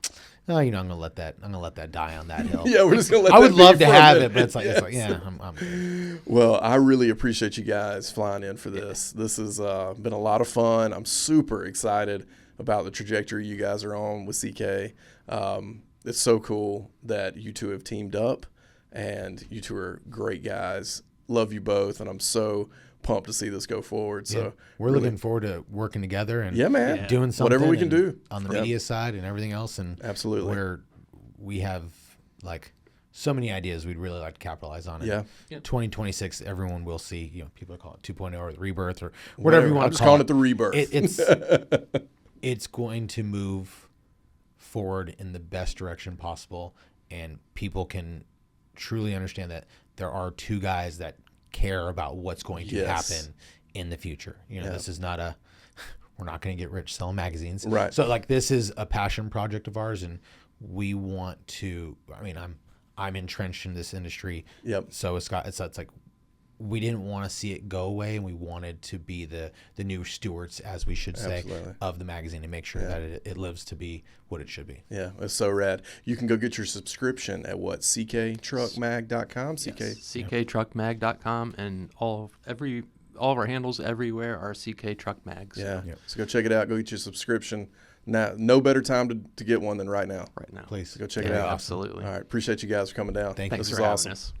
oh, I'm gonna let that die on that hill. Yeah, we're just gonna let. I that would be love to for a have minute. it, but it's like, Yes. I'm good. Well, I really appreciate you guys flying in for this. This has been a lot of fun. I'm super excited about the trajectory you guys are on with CK. It's so cool that you two have teamed up, and you two are great guys. Love you both, and I'm so pumped to see this go forward. So Yeah. We're really- looking forward to working together and Yeah, man. doing something, Whatever we can and do. on the Yep. media side and everything else, and Absolutely. where we have like so many ideas we'd really like to capitalize on. Yeah. Yep. 2026, everyone will see. People call it 2.0 or the Rebirth or whatever you want I'm to just call calling it the Rebirth. It's going to move forward in the best direction possible, and people can truly understand that there are two guys that care about what's going to Yes. happen in the future. Yeah. This is not we're not going to get rich selling magazines. Right. So like this is a passion project of ours, and we want to, I'm entrenched in this industry. Yep. So it's like we didn't want to see it go away, and we wanted to be the new stewards, as we should say, Absolutely. of the magazine, and make sure that it lives to be what it should be. Yeah, it's so rad. You can go get your subscription at what? cktruckmag.com? CKTruckMag.com, and all of our handles everywhere are CK Truck Mags. Yeah. Yep. So go check it out. Go get your subscription. Now, no better time to get one than right now. Right now. Please So go check Yeah, it out. absolutely. All right. Appreciate you guys for coming down. Thank you. Thanks This for is having awesome. us.